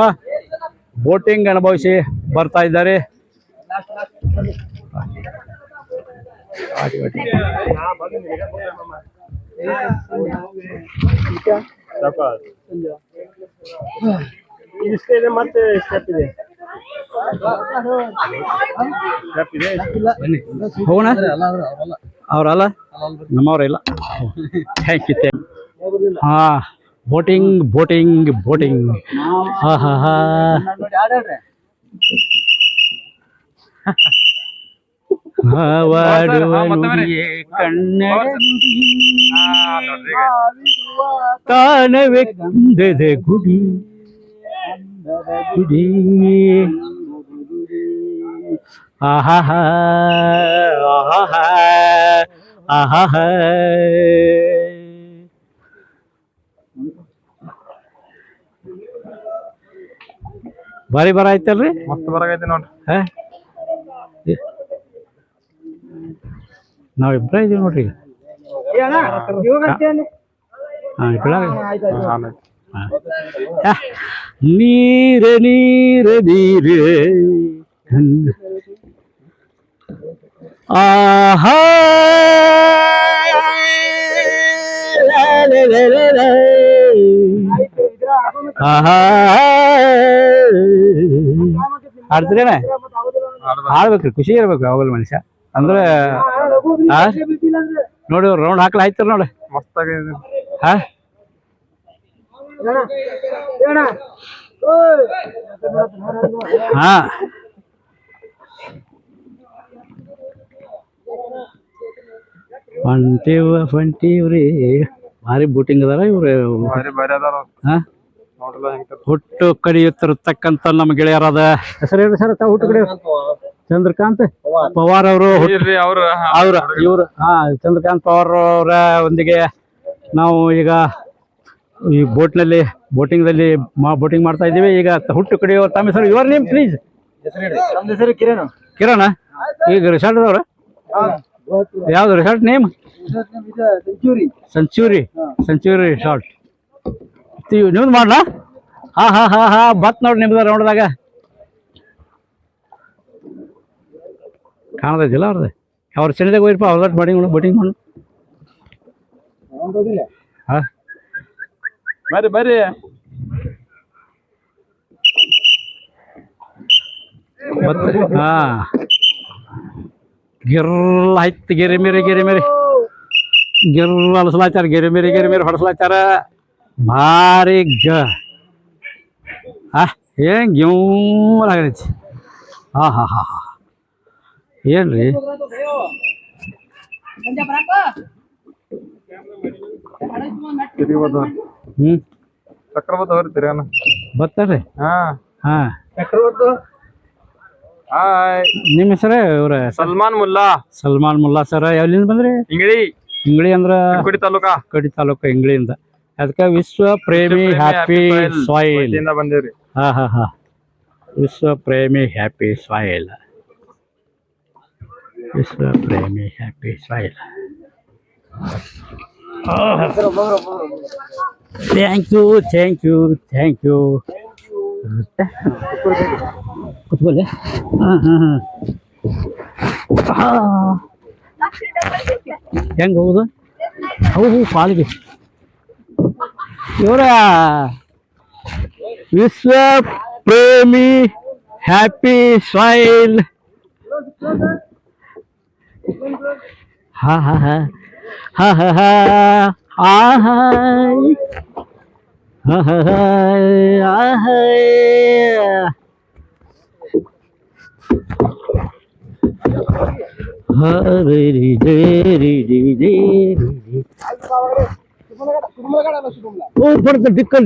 ಬೋಟಿಂಗ್ ಅನುಭವಿಸಿ ಬರ್ತಾ ಇದ್ದಾರೆ. ಮತ್ತೆ ಸ್ಟೆಪ್ ಇದೆ. ಹೋಗೋಣ, ಅವರಲ್ಲ ನಮ್ಮವ್ರ ಇಲ್ಲ. Thank you. ಹಾ, ಬೋಟಿಂಗ್ ಹಾ ಹಾ ಹಾ. ಕನ್ನಡ ತಾನವೇ ಕುಂದದ ಗುಡಿ ಆಹಾ ಆಹಾ. ಬಾರಿ ಆಯ್ತಲ್ರಿ, ಮಸ್ತ್ ಬರಾಗೈತಿ ನೋಡ್ರಿ. ನಾವಿಬ್ರ ಇದೀವಿ ನೋಡ್ರಿ ಈಗ. ನೀರ ಆಹಾ ಆಡ್ತೀರೇನ? ಆಡ್ಬೇಕ್ರಿ, ಖುಷಿ ಇರ್ಬೇಕು ಯಾವಾಗಲೂ ಮನುಷ್ಯ ಅಂದ್ರೆ. ನೋಡಿ ರೌಂಡ್ ಹಾಕ್ಲ ಆಯ್ತಾರ ನೋಡಿ, ಮಸ್ತ್ ಹಾ. ಹಾ, ಹೊಂಟೀವ್ರಿ. ಭಾರಿ ಬೋಟಿಂಗ್ ಅದಾರ ಇವ್ರು. ಹುಟ್ಟು ಕಡಿಯುತ್ತಿರತಕ್ಕಂತ ನಮ್ಮ ಗೆಳೆಯರಾದ ಹೆಸರು ಹೇಳಿ ಸರ್, ಹುಟ್ಟು ಕಡಿಯ ಚಂದ್ರಕಾಂತ್ ಪವಾರ್ ಅವರು ಇವರು. ಚಂದ್ರಕಾಂತ್ ಪವಾರ್ ಅವರ ಒಂದಿಗೆ ನಾವು ಈಗ ಈ ಬೋಟಿಂಗ್ದಲ್ಲಿ ಬೋಟಿಂಗ್ ಮಾಡ್ತಾ ಇದ್ದೀವಿ. ಈಗ ಹುಟ್ಟು ಕಡಿಯುವ ತಮ್ಮ ಹೆಸರು, ಯುವರ್ ನೇಮ್ ಪ್ಲೀಸ್? ಕಿರಣ್. ಈಗ ರಿಸಾರ್ಟ್ ಅದವ್ರ? ಯಾವ್ದು ರಿಸಾರ್ಟ್ ನೇಮ್? Century resort. ನಿಮ್ದು ಮಾಡ್ಲಾ? ಹಾ ಬತ್ ನೋಡ್ರಿ ನಿಮ್ದ ನೋಡಿದಾಗ ಕಾಣದಿಲ್ಲ ಅವ್ರದ್ದು. ಅವ್ರ ಚೆನ್ನದಾಗ ಹೋಗಿರಪ್ಪ, ಅವ್ರ ಬೋಟಿಂಗ್ ಮಾಡು. ಹಾ ಬರ್ರಿ ಮತ್ತೆ. ಹಾ, ಗಿರ್ಲ್ ಆಯ್ತು, ಗೆರೆ ಮೇರೆ ಗಿರ್ಲ್ ಅಲಸಲಾಚಾರ, ಗೆರೆ ಮೇರೆ ಹೊಡಸಲಾಚಾರ. ಭಾರಿ ಏನ್ ಆಗೈತಿ. ಹಾ ಏನ್ರಿ ಚಕ್ರವರ್ತಿ ಅವ್ರಿ ತಿರ್ಗಾನ ಬರ್ತಾರ್ರಿ. ಹಾ ನಿಮ್ಮ ಹೆಸರ? ಇವ್ರ ಸಲ್ಮಾನ್ ಮುಲ್ಲಾ ಸರ್. ಎಲ್ಲಿಂದ ಬಂದ್ರಿ? ಇಂಗ್ಳಿ ಅಂದ್ರ ಕಡಿ ತಾಲೂಕ ಇಂಗ್ಳಿಯಿಂದ. ಅದಕ್ಕೆ ವಿಶ್ವ ಪ್ರೇಮಿ ಹ್ಯಾಪಿ ಸಾಯಿಲ್ ಬಂದೇವ್ರಿ. ಹಾ ವಿಶ್ವ Premi happy soil. Thank you. ಕುತ್ಕೊಳ್ಳಿ. ಹೆಂಗ ಹೋಗುದು? ಪಾಲಿಗೆ ಇವರ ವಿಶ್ವ ಪ್ರೇಮಿ ಹ್ಯಾಪಿ ಸಾಯಿಲ್. ಡಿಕ್ಕಲ್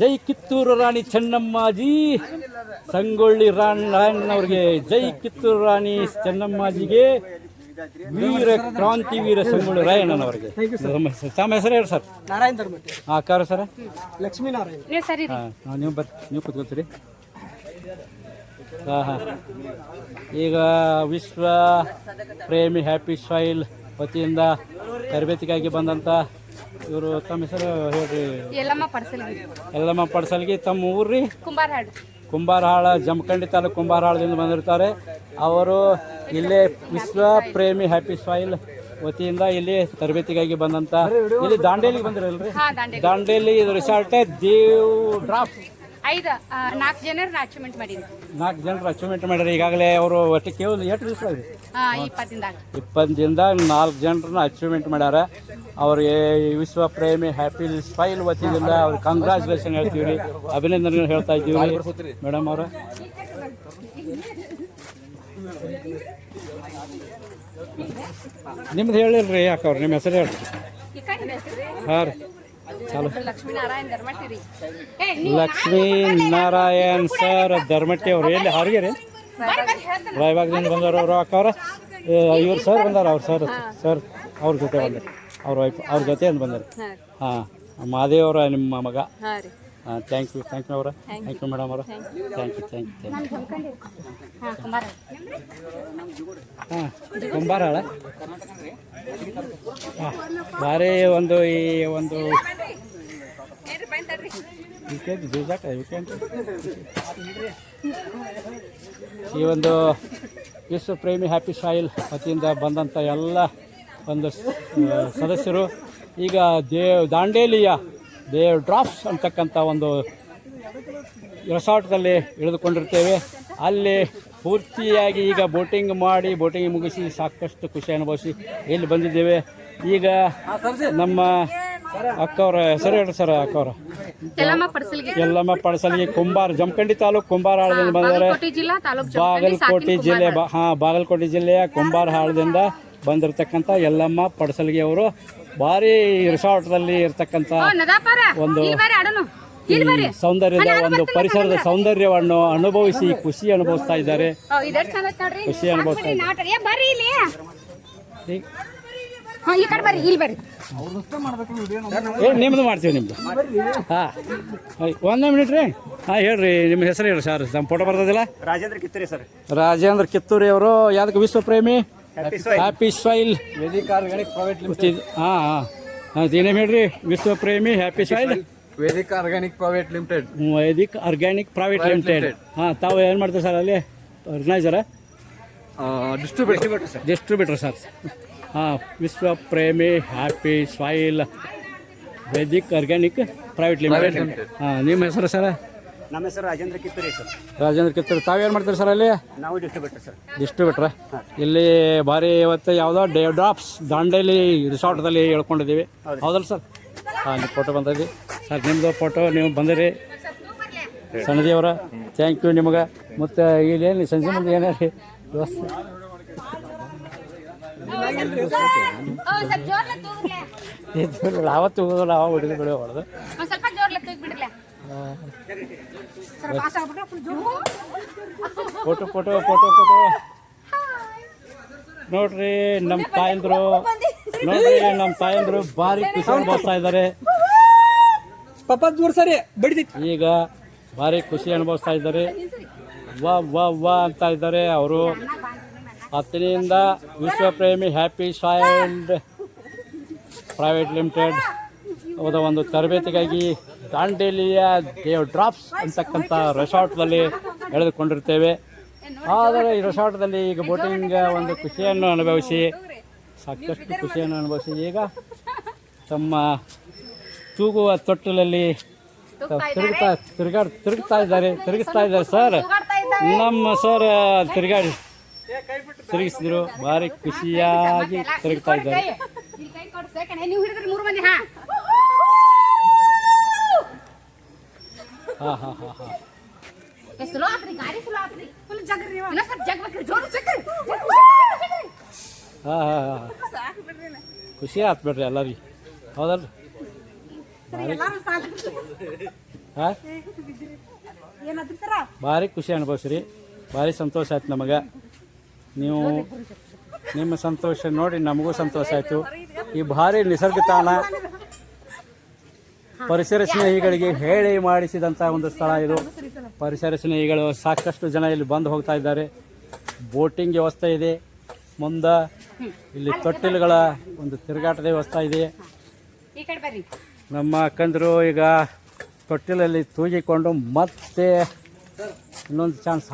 ಜೈ ಕಿತ್ತೂರು ರಾಣಿ ಚೆನ್ನಮ್ಮಾಜಿ, ಸಂಗೊಳ್ಳಿ ರಾಯಣ್ಣವ್ರಿಗೆ ಜೈ ಕಿತ್ತೂರು ರಾಣಿ ಚೆನ್ನಮ್ಮಾಜಿಗೆ, ವೀರ ಕ್ರಾಂತಿ ವೀರ ಸಂಗೊಳ್ಳಿ ರಾಯಣ್ಣನವರಿಗೆ. ತಮ್ಮ ಹೆಸರು ಹೇಳಿ ಸರ್. ನಾರಾಯಣ ಧರ್ಮಟ್ಟಿ. ಕಾರ ಸರ ಲಕ್ಷ್ಮೀನಾರಾಯಣ. ಹಾಂ ನೀವು ಕೂತ್ಕೊಳ್ತೀರಿ. ಹಾಂ ಈಗ ವಿಶ್ವ ಪ್ರೇಮಿ ಹ್ಯಾಪಿ ಸಾಯಿಲ್ ವತಿಯಿಂದ ತರಬೇತಿಗಾಗಿ ಬಂದಂಥ ಇವರು ತಮ್ಮ ಹೆಸರು ಹೇಳ್ರಿ. ಯಲ್ಲಮ್ಮ ಪಡ್ಸಲ್ಗಿ. ತಮ್ಮ ಊರ್ರಿ ಕುಂಬಾರಹಾಳ, ಜಮಖಂಡಿ ತಾಲೂಕು ಕುಂಬಾರಹಾಳದಿಂದ ಬಂದಿರ್ತಾರೆ. ಅವರು ಇಲ್ಲೇ ವಿಶ್ವ ಪ್ರೇಮಿ ಹ್ಯಾಪಿ ಸಾಯಿಲ್ ವತಿಯಿಂದ ಇಲ್ಲಿ ತರಬೇತಿಗಾಗಿ ಬಂದಂಥ, ಇಲ್ಲಿ ದಾಂಡೇಲಿಗೆ ಬಂದಿರಲ್ರಿ? ದಾಂಡೇಲಿ ಇದು ರಿಸಾರ್ಟ್ ದೇವ್ ಡ್ರಾಪ್. 4 ಜನರು ಅಚೀವ್ಮೆಂಟ್ ಮಾಡಿದ್ರು. 4 ಜನರು ಅಚೀವ್ಮೆಂಟ್ ಮಾಡ್ಯಾರ ಈಗಾಗಲೇ. ಅವರು ಒಟ್ಟು ಕೇವಲ ಎಷ್ಟು ದಿವಸ ಆಗಿದೆ? 20 ದಿನದಾಗ 4 ಜನರನ್ನ ಅಚೀವ್ಮೆಂಟ್ ಮಾಡ್ಯಾರ. ಅವ್ರಿಗೆ ವಿಶ್ವ ಪ್ರೇಮಿ ಹ್ಯಾಪಿ ಸ್ಮೈಲ್ ವತಿಯಿಂದ ಅವ್ರಿಗೆ ಕಂಗ್ರ್ಯಾಚುಲೇಷನ್ ಹೇಳ್ತೀವಿ ರೀ, ಅಭಿನಂದನೆ ಹೇಳ್ತಾ ಇದ್ದೀವಿ ರೀ ಮೇಡಮ್ ಅವ್ರ. ನಿಮ್ದು ಹೇಳಿಲ್ರಿ ಯಾಕೆ ಅವ್ರು ನಿಮ್ಮ ಹೆಸರು ಹೇಳ್ರಿ. ಹಾಂ ರೀ ಲಕ್ಷ್ಮೀನಾರಾಯಣ್ ಸರ್ ಧರ್ಮಟ್ಟಿ ಅವ್ರು. ಎಲ್ಲಿ ಹಾರಿಗೆ ರೀ? ರಾಯಬಾಗದಿಂದ ಬಂದವರು ಅವರು. ಅಕ್ಕವ್ರ ಇವ್ರು ಸರ್ ಬಂದಾರ. ಅವ್ರು ಸರ್ ಅವ್ರ ಜೊತೆ ಬಂದರು, ಅವ್ರ ವೈಫ್ ಅವ್ರ ಜೊತೆ ಬಂದರು. ಹಾಂ, ಮಾದೇವ್ ಅವರ ನಿಮ್ಮ ಮಗ. ಹಾಂ, ಥ್ಯಾಂಕ್ ಯು ಅವರ. ಥ್ಯಾಂಕ್ ಯು ಮೇಡಮ್ ಅವರ. Thank you. ಹಾಂ, ಕುಂಬಾರಹಾಳ. ಭಾರಿ ಒಂದು ಈ ಒಂದು ಈ ಒಂದು ವಿಶ್ವ ಪ್ರೇಮಿ ಹ್ಯಾಪಿ ಸಾಯಿಲ್ ವತಿಯಿಂದ ಬಂದಂಥ ಎಲ್ಲ ಒಂದು ಸದಸ್ಯರು ಈಗ ದಾಂಡೇಲಿಯ ದೇವ್ ಡ್ರಾಪ್ಸ್ ಅಂತಕ್ಕಂಥ ಒಂದು ರೆಸಾರ್ಟ್ದಲ್ಲಿ ಇಳಿದುಕೊಂಡಿರ್ತೇವೆ. ಅಲ್ಲಿ ಪೂರ್ತಿಯಾಗಿ ಈಗ ಬೋಟಿಂಗ್ ಮುಗಿಸಿ ಸಾಕಷ್ಟು ಖುಷಿ ಅನುಭವಿಸಿ ಇಲ್ಲಿ ಬಂದಿದ್ದೇವೆ. ಈಗ ನಮ್ಮ ಅಕ್ಕವ್ರ ಹೆಸರು ಹೇಳ್ರಿ ಸರ್. ಅಕ್ಕವ್ರ ಯಲ್ಲಮ್ಮ ಪಡ್ಸಲ್ಗಿ, ಜಮಖಂಡಿ ತಾಲೂಕು ಕುಂಬಾರಹಾಳದಿಂದ ಬಂದಿದ್ದಾರೆ. ಬಾಗಲಕೋಟೆ ಜಿಲ್ಲೆಯ ಕುಂಬಾರಹಾಳದಿಂದ ಬಂದಿರತಕ್ಕಂಥ ಯಲ್ಲಮ್ಮ ಪಡ್ಸಲ್ಗಿ ಅವರು ಭಾರಿ ರಿಸಾರ್ಟ್ದಲ್ಲಿ ಇರ್ತಕ್ಕಂಥ ಒಂದು ಸೌಂದರ್ಯದ ಒಂದು ಪರಿಸರದ ಸೌಂದರ್ಯವನ್ನು ಅನುಭವಿಸಿ ಖುಷಿ ಅನುಭವಿಸ್ತಾ ಇದ್ದಾರೆ. ನಿಮ್ದು ಮಾಡ್ತೀವಿ ನಿಮ್ದು. ಹಾಂ, 1 ಮಿನಿಟ್ ರೀ. ಹಾಂ, ಹೇಳ್ರಿ ನಿಮ್ಮ ಹೆಸರು ಹೇಳ್ರಿ ಸರ್. ನಮ್ಮ ಫೋಟೋ ಬರ್ತದಿಲ್ಲ? ರಾಜೇಂದ್ರ ಕಿತ್ತೂರಿ ಸರ್. ರಾಜೇಂದ್ರ ಕಿತ್ತೂರಿ ಅವರು ಯಾವ್ದಕ್ಕೆ Vishwa Premi happy soil Vedic organic private limited. ಹಾಂ, ಏನೇನು ಹೇಳ್ರಿ? Vishwa Premi happy soil Vedic organic private limited. Vedic organic private limited. ಹಾಂ, ತಾವು ಏನು ಮಾಡ್ತೀರಿ ಸರ್ ಅಲ್ಲಿ? ಆರ್ಗನೈಸರ? Distributor sir. ಹಾಂ, Vishwa Premi happy soil Vedic organic private limited. ಹಾಂ, ನಿಮ್ಮ ಹೆಸರು ಸರ್? ನಮ್ಮ ಹೆಸರು ರಾಜೇಂದ್ರ ಕಿತ್ತೂರಿ ಸರ್. ರಾಜೇಂದ್ರ ಕಿತ್ತೂರಿ. ತಾವೇನು ಮಾಡ್ತೀರಿ ಸರ್ ಅಲ್ಲಿ? ನಾವು ಡಿಸ್ಟ್ರಿಬ್ಯೂಟರ್ ಸರ್. ಡಿಸ್ಟ್ರಿಬ್ಯೂಟ್ರ. ಇಲ್ಲಿ ಭಾರಿ ಇವತ್ತು ಯಾವುದೋ ದೇವ್ ಡ್ರಾಪ್ಸ್ ದಾಂಡೇಲಿ ರಿಸಾರ್ಟ್ದಲ್ಲಿ ಹೇಳ್ಕೊಂಡಿದ್ದೀವಿ, ಹೌದಲ್ಲ ಸರ್? ಹಾಂ, ನಿಮ್ಮ ಫೋಟೋ ಬಂದಿದ್ದೀವಿ ಸರ್. ನಿಮ್ಮದು ಫೋಟೋ ನೀವು ಬಂದಿರಿ ಸಣ್ಣದೇವರ. ಥ್ಯಾಂಕ್ ಯು ನಿಮಗೆ. ಮತ್ತು ಇಲ್ಲೇನು ಸಂಜೆ ಮುಂದೆ ಏನಾರಿ ವ್ಯವಸ್ಥೆ? ಆವತ್ತು ಹೋಗೋದು ಅವ ಹೊಡಿದು ಬಿಡೋ ಹೊಡೆದು ಫೋಟೋ ನೋಡ್ರಿ. ನಮ್ಮ ತಾಯಂದ್ರು ಭಾರಿ ಖುಷಿ ಅನುಭವಿಸ್ತಾ ಇದ್ದಾರೆ. ಈಗ ಭಾರಿ ಖುಷಿ ಅನುಭವಿಸ್ತಾ ಇದ್ದಾರೆ. ವಾ ಅಂತ ಇದ್ದಾರೆ ಅವರು. ಹತ್ತನೆಯಿಂದ ವಿಶ್ವ Premi happy soil private limited ಅವರ ಒಂದು ತರಬೇತಿಗಾಗಿ ದಾಂಡೇಲಿಯ ದೇವ್ ಡ್ರಾಪ್ಸ್ ಅಂತಕ್ಕಂಥ ರೆಸಾರ್ಟ್ದಲ್ಲಿ ಎಳೆದುಕೊಂಡಿರ್ತೇವೆ. ಆದರೆ ಈ ರೆಸಾರ್ಟ್ದಲ್ಲಿ ಈಗ ಬೋಟಿಂಗ್ ಒಂದು ಖುಷಿಯನ್ನು ಅನುಭವಿಸಿ ಸಾಕಷ್ಟು ಖುಷಿಯನ್ನು ಅನುಭವಿಸಿ ಈಗ ತಮ್ಮ ತೂಗುವ ತೊಟ್ಟಲಲ್ಲಿ ತಿರುಗಿಸ್ತಾ ಇದ್ದಾರೆ ಸರ್. ನಮ್ಮ ಸರ್ ತಿರುಗಿಸಿದ್ರು. ಭಾರಿ ಖುಷಿಯಾಗಿ ತಿರುಗ್ತಾ ಇದ್ದಾರೆ. ಖುಷಿ ಆತ್ ಬಿಡ್ರಿ ಎಲ್ಲರಿಗೆ, ಹೌದಲ್ರಿ? ಹಾಂ ಭಾರಿ ಖುಷಿ ಅನುಭವಿಸ್ರಿ, ಭಾರಿ ಸಂತೋಷ ಆಯ್ತು ನಮಗೆ. ನೀವು ನಿಮ್ಮ ಸಂತೋಷ ನೋಡಿ ನಮಗೂ ಸಂತೋಷ ಆಯಿತು. ಈ ಭಾರಿ ನಿಸರ್ಗ ತಾಣ ಪರಿಸರ ಸ್ನೇಹಿಗಳಿಗೆ ಹೇಳಿ ಮಾಡಿಸಿದಂಥ ಒಂದು ಸ್ಥಳ ಇದು. ಪರಿಸರ ಸ್ನೇಹಿಗಳು ಸಾಕಷ್ಟು ಜನ ಇಲ್ಲಿ ಬಂದು ಹೋಗ್ತಾ ಇದ್ದಾರೆ. ಬೋಟಿಂಗ್ ವ್ಯವಸ್ಥೆ ಇದೆ, ಮುಂದೆ ಇಲ್ಲಿ ತೊಟ್ಟಿಲುಗಳ ಒಂದು ತಿರುಗಾಟದ ವ್ಯವಸ್ಥೆ ಇದೆ. ಈ ಕಡೆ ಬರ್ರಿ. ನಮ್ಮ ಅಕ್ಕಂದರು ಈಗ ತೊಟ್ಟಿಲಲ್ಲಿ ತೂಗಿಕೊಂಡು ಮತ್ತೆ ಇನ್ನೊಂದು ಚಾನ್ಸ್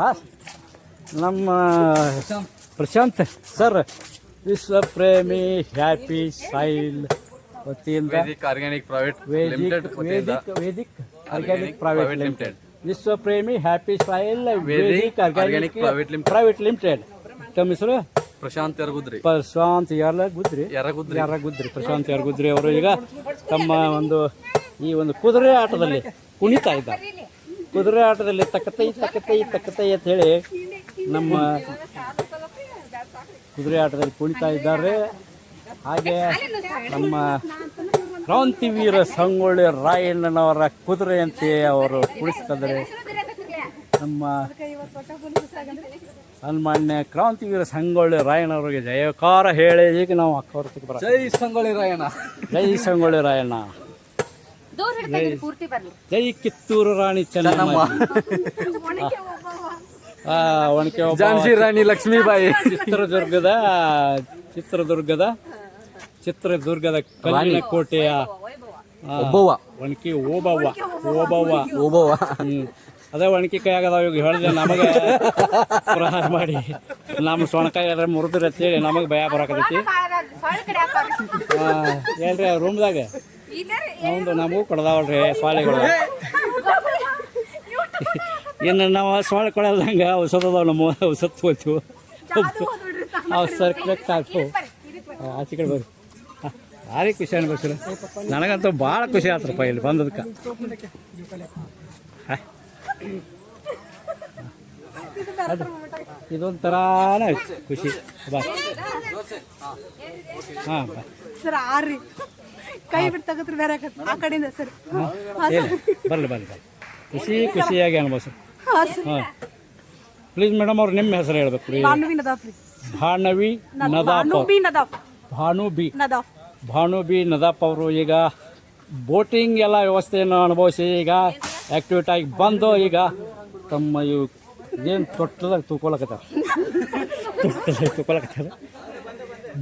ನಮ್ಮ ಪ್ರಶಾಂತ್ ಸರ್ ವಿಶ್ವ ಪ್ರೇಮಿ ಹ್ಯಾಪಿ ಸಾಯಿಲ್ ವತಿಯಿಂದ Vedic organic private limited Vedic organic private limited, ವಿಶ್ವ Premi happy soil Vedic organic private limited. ತಮ್ಮ ಹೆಸರು ಪ್ರಶಾಂತ್ ಯರಗುದ್ರಿ. ಪ್ರಶಾಂತ್ ಯರಗುದ್ರಿ ಪ್ರಶಾಂತ್ ಯರಗುದ್ರಿ ಅವರು ಈಗ ತಮ್ಮ ಈ ಒಂದು ಕುದುರೆ ಆಟದಲ್ಲಿ ಕುಣಿತಾ ಇದ್ದಾರೆ. ಕುದುರೆ ಆಟದಲ್ಲಿ ತಕ್ಕತೈ ಅಂತ ಹೇಳಿ ನಮ್ಮ ಕುದುರೆ ಆಟದಲ್ಲಿ ಕುಣಿತಾ ಇದ್ದಾರೆ. ಹಾಗೆ ನಮ್ಮ ಕ್ರಾಂತಿವೀರ ಸಂಗೊಳ್ಳಿ ರಾಯಣ್ಣನವರ ಕುದುರೆಯಂತೆ ಅವರು ಕುಣಿಸ್ತಿದ್ದಾರೆ. ನಮ್ಮ ಸನ್ಮಾನ್ಯ ಕ್ರಾಂತಿವೀರ ಸಂಗೊಳ್ಳಿ ರಾಯಣ್ಣವರಿಗೆ ಜಯಕಾರ ಹೇಳಿ ಈಗ ನಾವು ಅಕ್ಕವ್ರ ಜೈ ಸಂಗೊಳ್ಳಿ ರಾಯಣ್ಣ, ಜೈ ಸಂಗೊಳ್ಳಿ ರಾಯಣ್ಣ, ಜೈ ಕಿತ್ತೂರು ರಾಣಿ ಚೆನ್ನಮ್ಮ, ಒಣಕೆ ಝಾನ್ಸಿ ರಾಣಿ ಲಕ್ಷ್ಮೀಬಾಯಿ, ಚಿತ್ರದುರ್ಗದ ಕಲ್ಲಿನ ಕೋಟೆಯ ಒಬ್ಬವ್ವ ಒಣಕಿ ಓಬವ್ವ. ಅದೇ ಒಣಕಿ ಕೈ ಆಗದ ಈಗ ಹೇಳಿದೆ ನಮಗೆ ಪ್ರಹಾರ ಮಾಡಿ ನಮ್ಮ ಸೊಣಕಾಯಿ ಎಲ್ಲ ಮುರಿದ್ರೆ ಅಂತೇಳಿ ನಮಗೆ ಭಯ ಬರಾಕತೈತಿ. ಹೇಳ್ರಿ ರೂಮ್ದಾಗ ನಮಗೂ ಕೊಡದಾವಲ್ರಿ ಸೊಳ್ಳೆಗಳು. ಇನ್ನು ನಾವು ಸೊಳ್ಳೆ ಕೊಡಲ್ದಂಗೆ ಔಷಧ ಅದಾವ, ನಮ್ಮ ಔಷಧ ತಗೋತೀವಿ. ಔಷಧ ಕರೆಕ್ಟ್ ಆಗ್ತವೆ. ಆಚೆ ಕಡೆ ಬರ್ರಿ. ಭಾರಿ ಖುಷಿ ಅನ್ಭವಿಸ್ರಿ. ನನಗಂತೂ ಭಾಳ ಖುಷಿ ಆಯ್ತಪ್ಪ ಇಲ್ಲಿ ಬಂದದಕ್ಕೆ. ಅದು ಇದೊಂಥರಾನೇ ಖುಷಿ. ಬಾ ಹಾಂ ಬಾ ಸರ್ ಆರ್ರಿ ಕೈ ಬಿಟ್ಟು ತಗತ್ರಿ ಬೇರೆ ಆ ಕಡೆಯಿಂದ ಸರ್ ಬರ್ಲಿ ಖುಷಿಯಾಗಿ ಅನುಭವಿಸಿ. ಹಾಂ ಪ್ಲೀಸ್ ಮೇಡಮ್ ಅವ್ರು ನಿಮ್ಮ ಹೆಸರು ಹೇಳ್ಬೇಕು ರೀ. ಭಾನು ಬಿ ನದಾಪ್ ಅವರು ಈಗ ಬೋಟಿಂಗ್ ಎಲ್ಲ ವ್ಯವಸ್ಥೆಯನ್ನು ಅನುಭವಿಸಿ ಈಗ ಆ್ಯಕ್ಟಿವೇಟ್ ಆಗಿ ಬಂದು ಈಗ ತಮ್ಮ ಇವು ಏನು ತೊಟ್ಟದಾಗ ತೂಕೊಳಕತ್ತಾರ.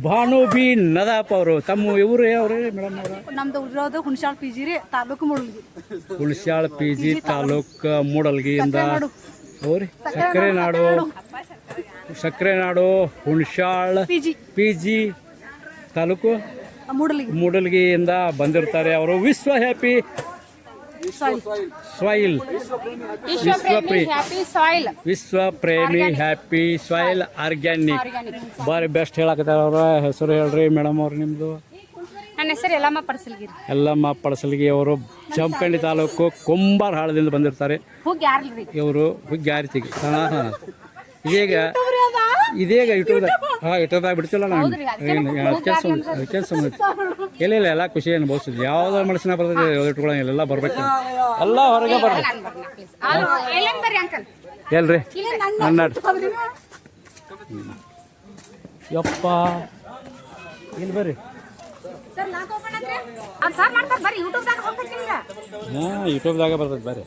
ಭಾನು ಬಿ ನದಾಪ್ ಅವರು ತಮ್ಮ ಇವರು ಯಾವ್ರಿ ಮೇಡಮ್ ಅವರು? ನಮ್ದು ಇರೋದು ಹುಣಸಾಳ ಪಿ ಜಿ ರೀ, ತಾಲೂಕು ಮೂಡಲ್ಗಿ. ಹುಣಸಾಳ ಪಿ ಜಿ ತಾಲೂಕು ಮೂಡಲ್ಗಿಯಿಂದ ಅವ್ರಿ ಸಕ್ಕರೆ ನಾಡು ಹುಣಸಾಳ ಪಿ ಜಿ ತಾಲೂಕು ಮೂಡಲ್ಗಿಯಿಂದ ಬಂದಿರ್ತಾರೆ ಅವರು. ವಿಶ್ವ ಹ್ಯಾಪಿ ಸಾಯಿಲ್ ವಿಶ್ವ ಪ್ರೇಮಿ ಹ್ಯಾಪಿ ಸಾಯಿಲ್ ಆರ್ಗ್ಯಾನಿಕ್ ಭಾರಿ ಬೆಸ್ಟ್ ಹೇಳಕತ್ತಾರ. ಅವರ ಹೆಸರು ಹೇಳ್ರಿ ಮೇಡಮ್ ಅವ್ರು ನಿಮ್ಮದು? ನನ್ನ ಹೆಸರು ಯಲ್ಲಮ್ಮ ಪಡಸಲ್ಗಿ ಅವರು ಜಮಖಂಡಿ ತಾಲೂಕು ಕುಂಬಾರ ಹಾಳದಿಂದ ಬಂದಿರ್ತಾರೆ. ಇವರು ಹುಗ್ಗ್ಯಾರಿತಿಗೆ ಇದೀಗ ಯೂಟ್ಯೂಬ್ದಾಗ ಬಿಡ್ತಿಲ್ಲ ನಾನು ಕೆಲಸ ಇಲ್ಲ ಎಲ್ಲ ಖುಷಿ ಅನುಭವಿಸಿದ್ವಿ. ಯಾವುದೋ ಮನಸ್ಸಿನ ಬರ್ತದೆ ಇಟ್ಕೊಳ್ಳೋಂಗಿಲ್ಲ, ಎಲ್ಲ ಬರ್ಬೇಕು, ಎಲ್ಲ ಹೊರಗೆ ಬರ್ರಿ. ಎಲ್ರಿ ನನ್ನ ಯಪ್ಪ ಇಲ್ಲಿ ಬರ್ರಿ. ಹಾಂ ಯೂಟ್ಯೂಬ್ದಾಗ ಬರ್ತದೆ ಬರ್ರಿ.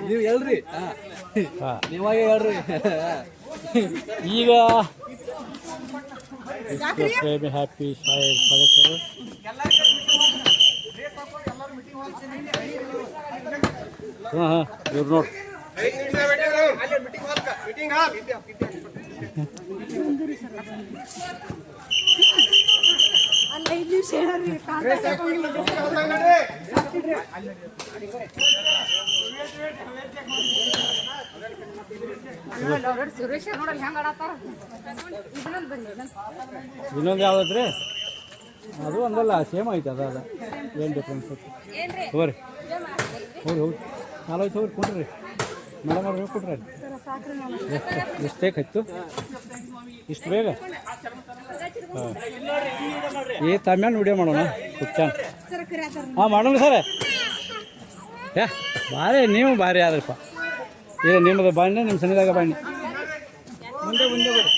ನೀವು ಹೇಳ್ರಿ, ನೀವಾಗೆ ಹೇಳ್ರಿ. ಈಗ ಪ್ರೇಮಿ ಹ್ಯಾಪಿ ಸಾಯಿಲ್ ಸದಸ್ಯರು ಹಾಂ ಇವ್ರು ನೋಡಿ ಇನ್ನೊಂದು ಯಾವ್ದ್ರಿ? ಅದು ಒಂದಲ್ಲ ಸೇಮ್ ಐತೆ ಅದ ಏನು ಡಿಫ್ರೆನ್ಸ್ ಐತಿ? ಹೋಗ್ರಿ ನಾಲ್ಕು ಹೋಗ್ರಿ ಕೊಡ್ರಿ ಮೇಡಮ್ ಅವ್ರು ಕೊಟ್ರಿ. ಎಷ್ಟೇ ಖರ್ಚು? ಇಷ್ಟು ಬೇಗ ಹಾಂ ಈ ತಮ್ಮೇಲೆ ವಿಡಿಯೋ ಮಾಡೋಣ ಕುಚ್ಚಾನ ಹಾಂ ಮಾಡೋಣ ಸರ್ ಯಾ ಭಾರಿ ನೀವು ಭಾರಿ ಆದ್ರಪ್ಪ ಇದು ನಿಮ್ಮದು ಬನ್ನಿ ನಿಮ್ಮ ಸನ್ನಿದಾಗ ಬನ್ನಿ ಮುಂದೆ ಮುಂದೆ ಬರ್ರಿ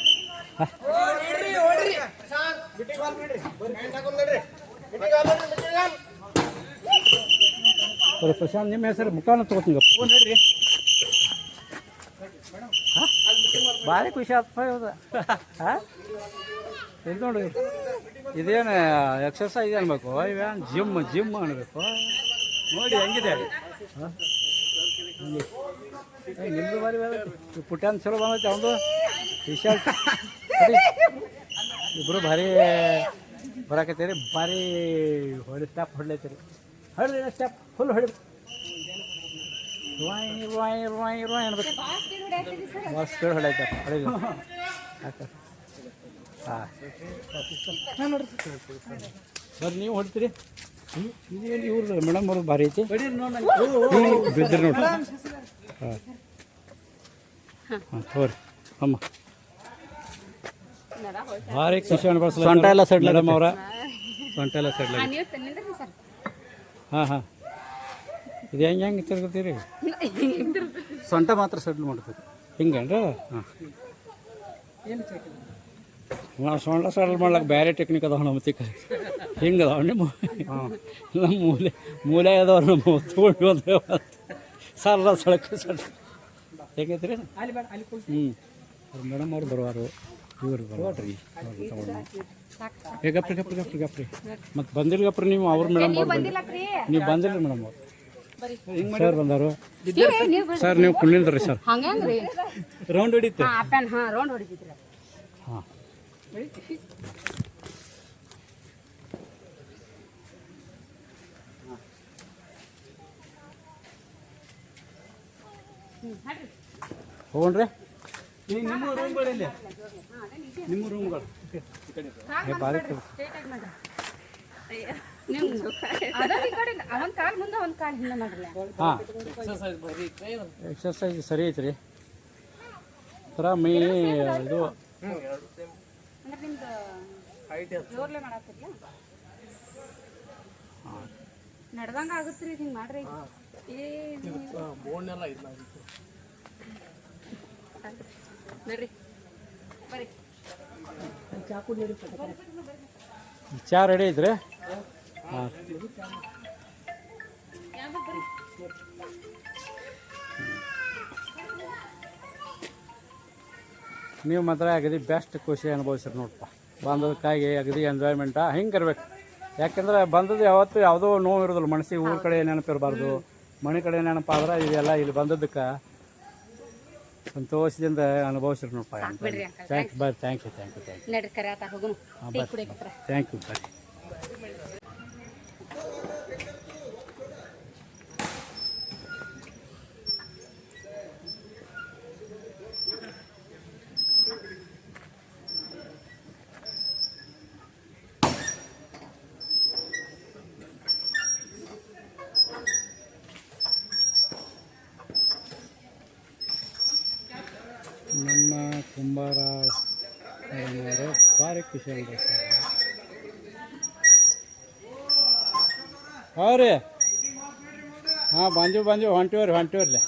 ಪ್ರಶಾಂತ್ ನಿಮ್ಮ ಹೆಸರು ಮುಖಾನ ತಗೋತೀನಿ ನೋಡ್ರಿ ಭಾರಿ ಖುಷಿ ಆಗ್ತಪ್ಪ ಇವ್ದು ಹಾಂ ಇದು ನೋಡಿ ಇದೇನು ಎಕ್ಸರ್ಸೈಸ್ ಅನ್ಬೇಕು ಇವೇನು ಜಿಮ್ ಅನ್ಬೇಕು ನೋಡಿ ಹೆಂಗಿದೆ ಹಾಂ ನಿಮ್ಮದು ಬಾರಿ ಪುಟ್ಯಾನ್ ಚಲೋ ಬಂದೈತೆ ಅವನು ವಿಶಾಲ್ ಇಬ್ಬರು ಭಾರಿ ಬರಾಕತ್ತೀರಿ ಭಾರಿ ಹೊಡಿ ಸ್ಟಾಪ್ ಹೊಡ್ಲೈತೀರಿ ಹೊಡ್ರಿ ಸ್ಟಾಪ್ ಫುಲ್ ಹೊಡಿ ರೋಯ್ ಅನ್ಬೇಕು ಮಸ್ತ್ ಸ್ಪೀಡ್ ಹೊಡೈತೆ ಹೊಡಿ ಹಾಂ ಸರ್ ನೀವು ಹೊಡ್ತೀರಿ ಇದೇನು ಇವ್ರದ್ದು ಮೇಡಮ್ ಅವ್ರದ್ದು ಭಾರಿ ಐತಿ ಬಿದ್ದಿರಿ ನೋಡ್ರಿ ಹಾಂ ಹಾಂ ತೋರಿ ಅಮ್ಮ ಭಾರಿ ಖುಷಿ ಅನ್ಬರ್ಸಲ್ಲ ಸೊಂಟ ಎಲ್ಲ ಸೆಡ್ಲ ಮೇಡಮ್ ಅವರ ಸೊಂಟ ಎಲ್ಲ ಸೆಡ್ಲ ಹಾಂ ಹಾಂ ಇದು ಹೆಂಗೆ ತಿರ್ಗತ್ತೀರಿ ಸೊಂಟ ಮಾತ್ರ ಸೆಡ್ಲ್ ಮಾಡ್ತೀವಿ ಹಿಂಗೇನ್ರಿ ಹಾಂ ನಾವು ಸೊಂಟ ಸೆಡ್ಲ್ ಮಾಡ್ಲಿಕ್ಕೆ ಬೇರೆ ಟೆಕ್ನಿಕ್ ಅದಾವ ನಮ್ಮ ತಿಕ್ಕ ಹಿಂಗೆ ಅದಾವ ನಿಮ್ಮ ನಮ್ಮ ಮೂಲೆ ಅದಾವ ನಮ್ಮ ತೊಗೊಂಡು ಸಾಲ ಸಳಕ್ಕೆ ಸಡ್ ಹೇಗೈತ್ರಿ ಹ್ಞೂ ಮೇಡಮ್ ಅವ್ರು ಬರುವಾರು ಇವ್ರು ಬರೋಡ್ರಿ ಏ ಗಪ್ರಿ ಗಪ್ರಿ ಗಪ್ರಿ ಗಪ್ರಿ ಮತ್ತು ಬಂದಿಲ್ಲ ಗಪ್ರಿ ನೀವು ಅವ್ರ ಮೇಡಮ್ ಅವ್ರು ನೀವು ಬಂದಿಲ್ಲ ಮೇಡಮ್ ಅವ್ರು ಸರ್ ಬಂದಾರು ಸರ್ ನೀವು ಕುಣ್ಣಿಲ್ದ್ರಿ ಸರ್ ರೌಂಡ್ ಹೊಡಿತೆ ಹಾಂ ಹೋಗ್ರಿ ನಿಮ್ಮ ರೂಮ್ಗಳಲ್ಲಿ ನಿಮ್ಮ ರೂಮ್ಗಳು ಭಾರಿ ಹಾಂ ಎಕ್ಸರ್ಸೈಸ್ ಸರಿ ಐತ್ರಿ ಥರ ಮೈ ಇದು ನಡ್ದಂಗ ಆಗುತ್ತ್ರಿ ಹಿಂಗ್ ಮಾಡ್ರಿ ಚಾ ರೆಡಿ ಐತ್ರಿ ಹಾಂ ನೀವು ಮಾತ್ರ ಅಗದಿ ಬೆಸ್ಟ್ ಖುಷಿ ಅನುಭವಿಸ್ರಿ ನೋಡಪ್ಪ ಬಂದದಕ್ಕಾಗಿ ಅಗದಿ ಎಂಜಾಯ್ಮೆಂಟ ಹಿಂಗೆ ಇರ್ಬೇಕು ಯಾಕೆಂದ್ರೆ ಬಂದದ್ದು ಯಾವತ್ತು ಯಾವುದೋ ನೋವು ಇರೋದಿಲ್ಲ ಮನಸ್ಸಿಗೆ ಊರ ಕಡೆ ನೆನಪಿರಬಾರ್ದು ಮನೆ ಕಡೆ ನೆನಪಾದ್ರೆ ಇದೆಲ್ಲ ಇಲ್ಲಿ ಬಂದದ್ದಕ್ಕೆ ಸಂತೋಷದಿಂದ ಅನುಭವಿಸ್ರಿ ನೋಡಪ್ಪ thanks bye thank you thank you thank you thank you bye ನಮ್ಮ ಕುಂಬಾರ ಅವರು ಭಾರಿ ಖುಷಿ ಅನ್ಭವಿಸ್ತಾರೆ ಹೌ ರೀ ಹಾಂ ಬಂದು ಹೊಂಟಿವ್ರಿ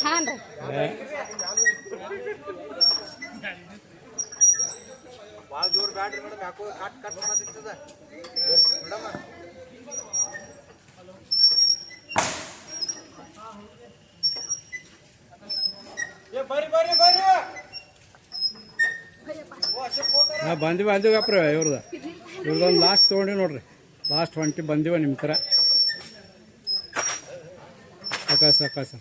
ಹಾಂ ರೀ ಭಾಳ ಜೋರ್ ಬ್ಯಾಡ್ರಿ ಮೇಡಮ್ ಯಾಕೋ ಕಟ್ ಮಾಡತ್ತಿರ್ತದ ಮೇಡಮ್ ಹಾಂ ಬಂದಿವಿ ಅಪ್ರ ಇವ್ರದ್ದೊಂದು ಲಾಸ್ಟ್ ತೊಗೊಂಡಿವಿ ನೋಡ್ರಿ ಲಾಸ್ಟ್ ಹೊಂಟಿ ಬಂದಿವ ನಿಮ್ಮ ಥರ ಸಾಕಾಸ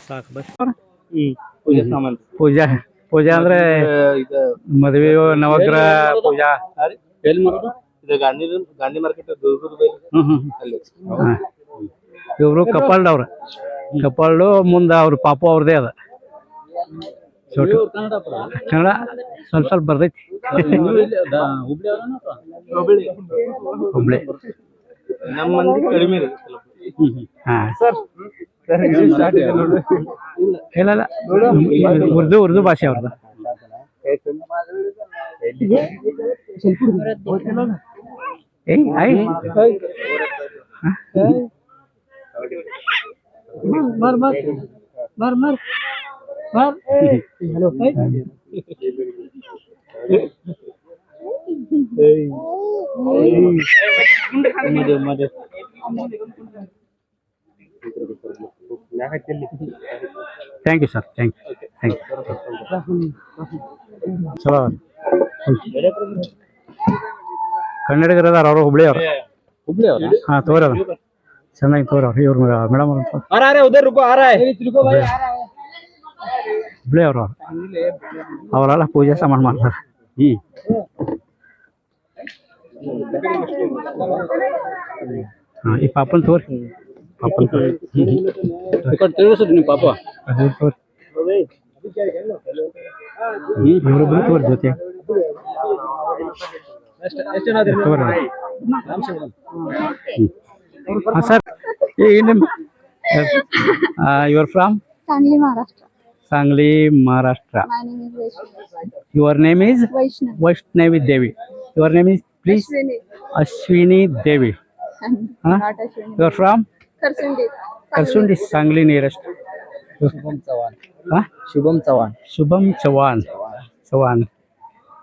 ಸಾಕು ಬಸ್ ಪೂಜಾ ಅಂದ್ರೆ ಮದುವೆ ನವಗ್ರಹ ಪೂಜಾ ಎಲ್ಲಿ ಮಾಡೋದು ಇವರು ಕಪಾಲ್ಡ್ ಅವ್ರ ಕಪಾಲ್ಡು ಮುಂದೆ ಅವ್ರ ಪಾಪು ಅವ್ರದೇ ಅದ ಚೋಟು ಕನ್ನಡ ಸ್ವಲ್ಪ ಸ್ವಲ್ಪ ಬರ್ತೈತಿ ಹುಬ್ಳಿ ಹಾಂ ಇಲ್ಲ ಉರ್ದು ಭಾಷೆ ಅವ್ರದ್ದು thank you sir thank you ಚಲೋ ಕನ್ನಡಿಗರ ಅದಾರ ಅವರು ಹುಬ್ಳಿ ಅವ್ರು ಹಾಂ ತೋರವ್ರು ಚೆನ್ನಾಗಿ ತೋರವ್ರು ಇವ್ರು ಮೇಡಮ್ ಅಂತ ಹುಬ್ಳಿ ಅವರು ಅವರೆಲ್ಲ ಪೂಜೆ ಸಾಮಾನು ಮಾಡ್ತಾರೆ ಹಾಂ ಈ ಪಾಪನ್ ತೋರಿ ಪಾಪನ್ ತೋರಿ ನಿಮ್ಮ ಪಾಪ ಅದು ತೋರಿ ಇವರೊಬ್ಬರು ತೋರಿ ಜೊತೆ ತೋರಿ ಹಾಂ ಸರ್ ನಿಮ್ಮ your from Sangli Maharashtra. Sangli Maharashtra. My name is Vaishnavi. Your name is Vaishnavi. Vaishnavi Devi. Your name is please Ashwini. Ashwini Devi. Huh? Not Ashwini. You are from Karsundi. Karsundi, Sangli nearest. Shubham Chavan. Huh? Shubham Chavan. Shubham Chavan. Chavan.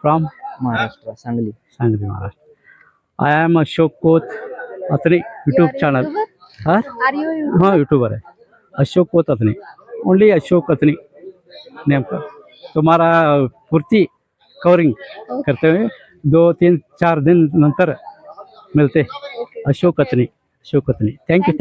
From Maharashtra Sangli. Sangli, Maharashtra. I am Ashok Koth Athani YouTube channel. Huh? Are you? हाँ YouTuber है अशोक कोत अथनी only Ashok अथनी name का तुम्हारा पूर्ति covering करते हुए 2-3-4 दिन नंतर मिलते अशोक अथनी थैंक यू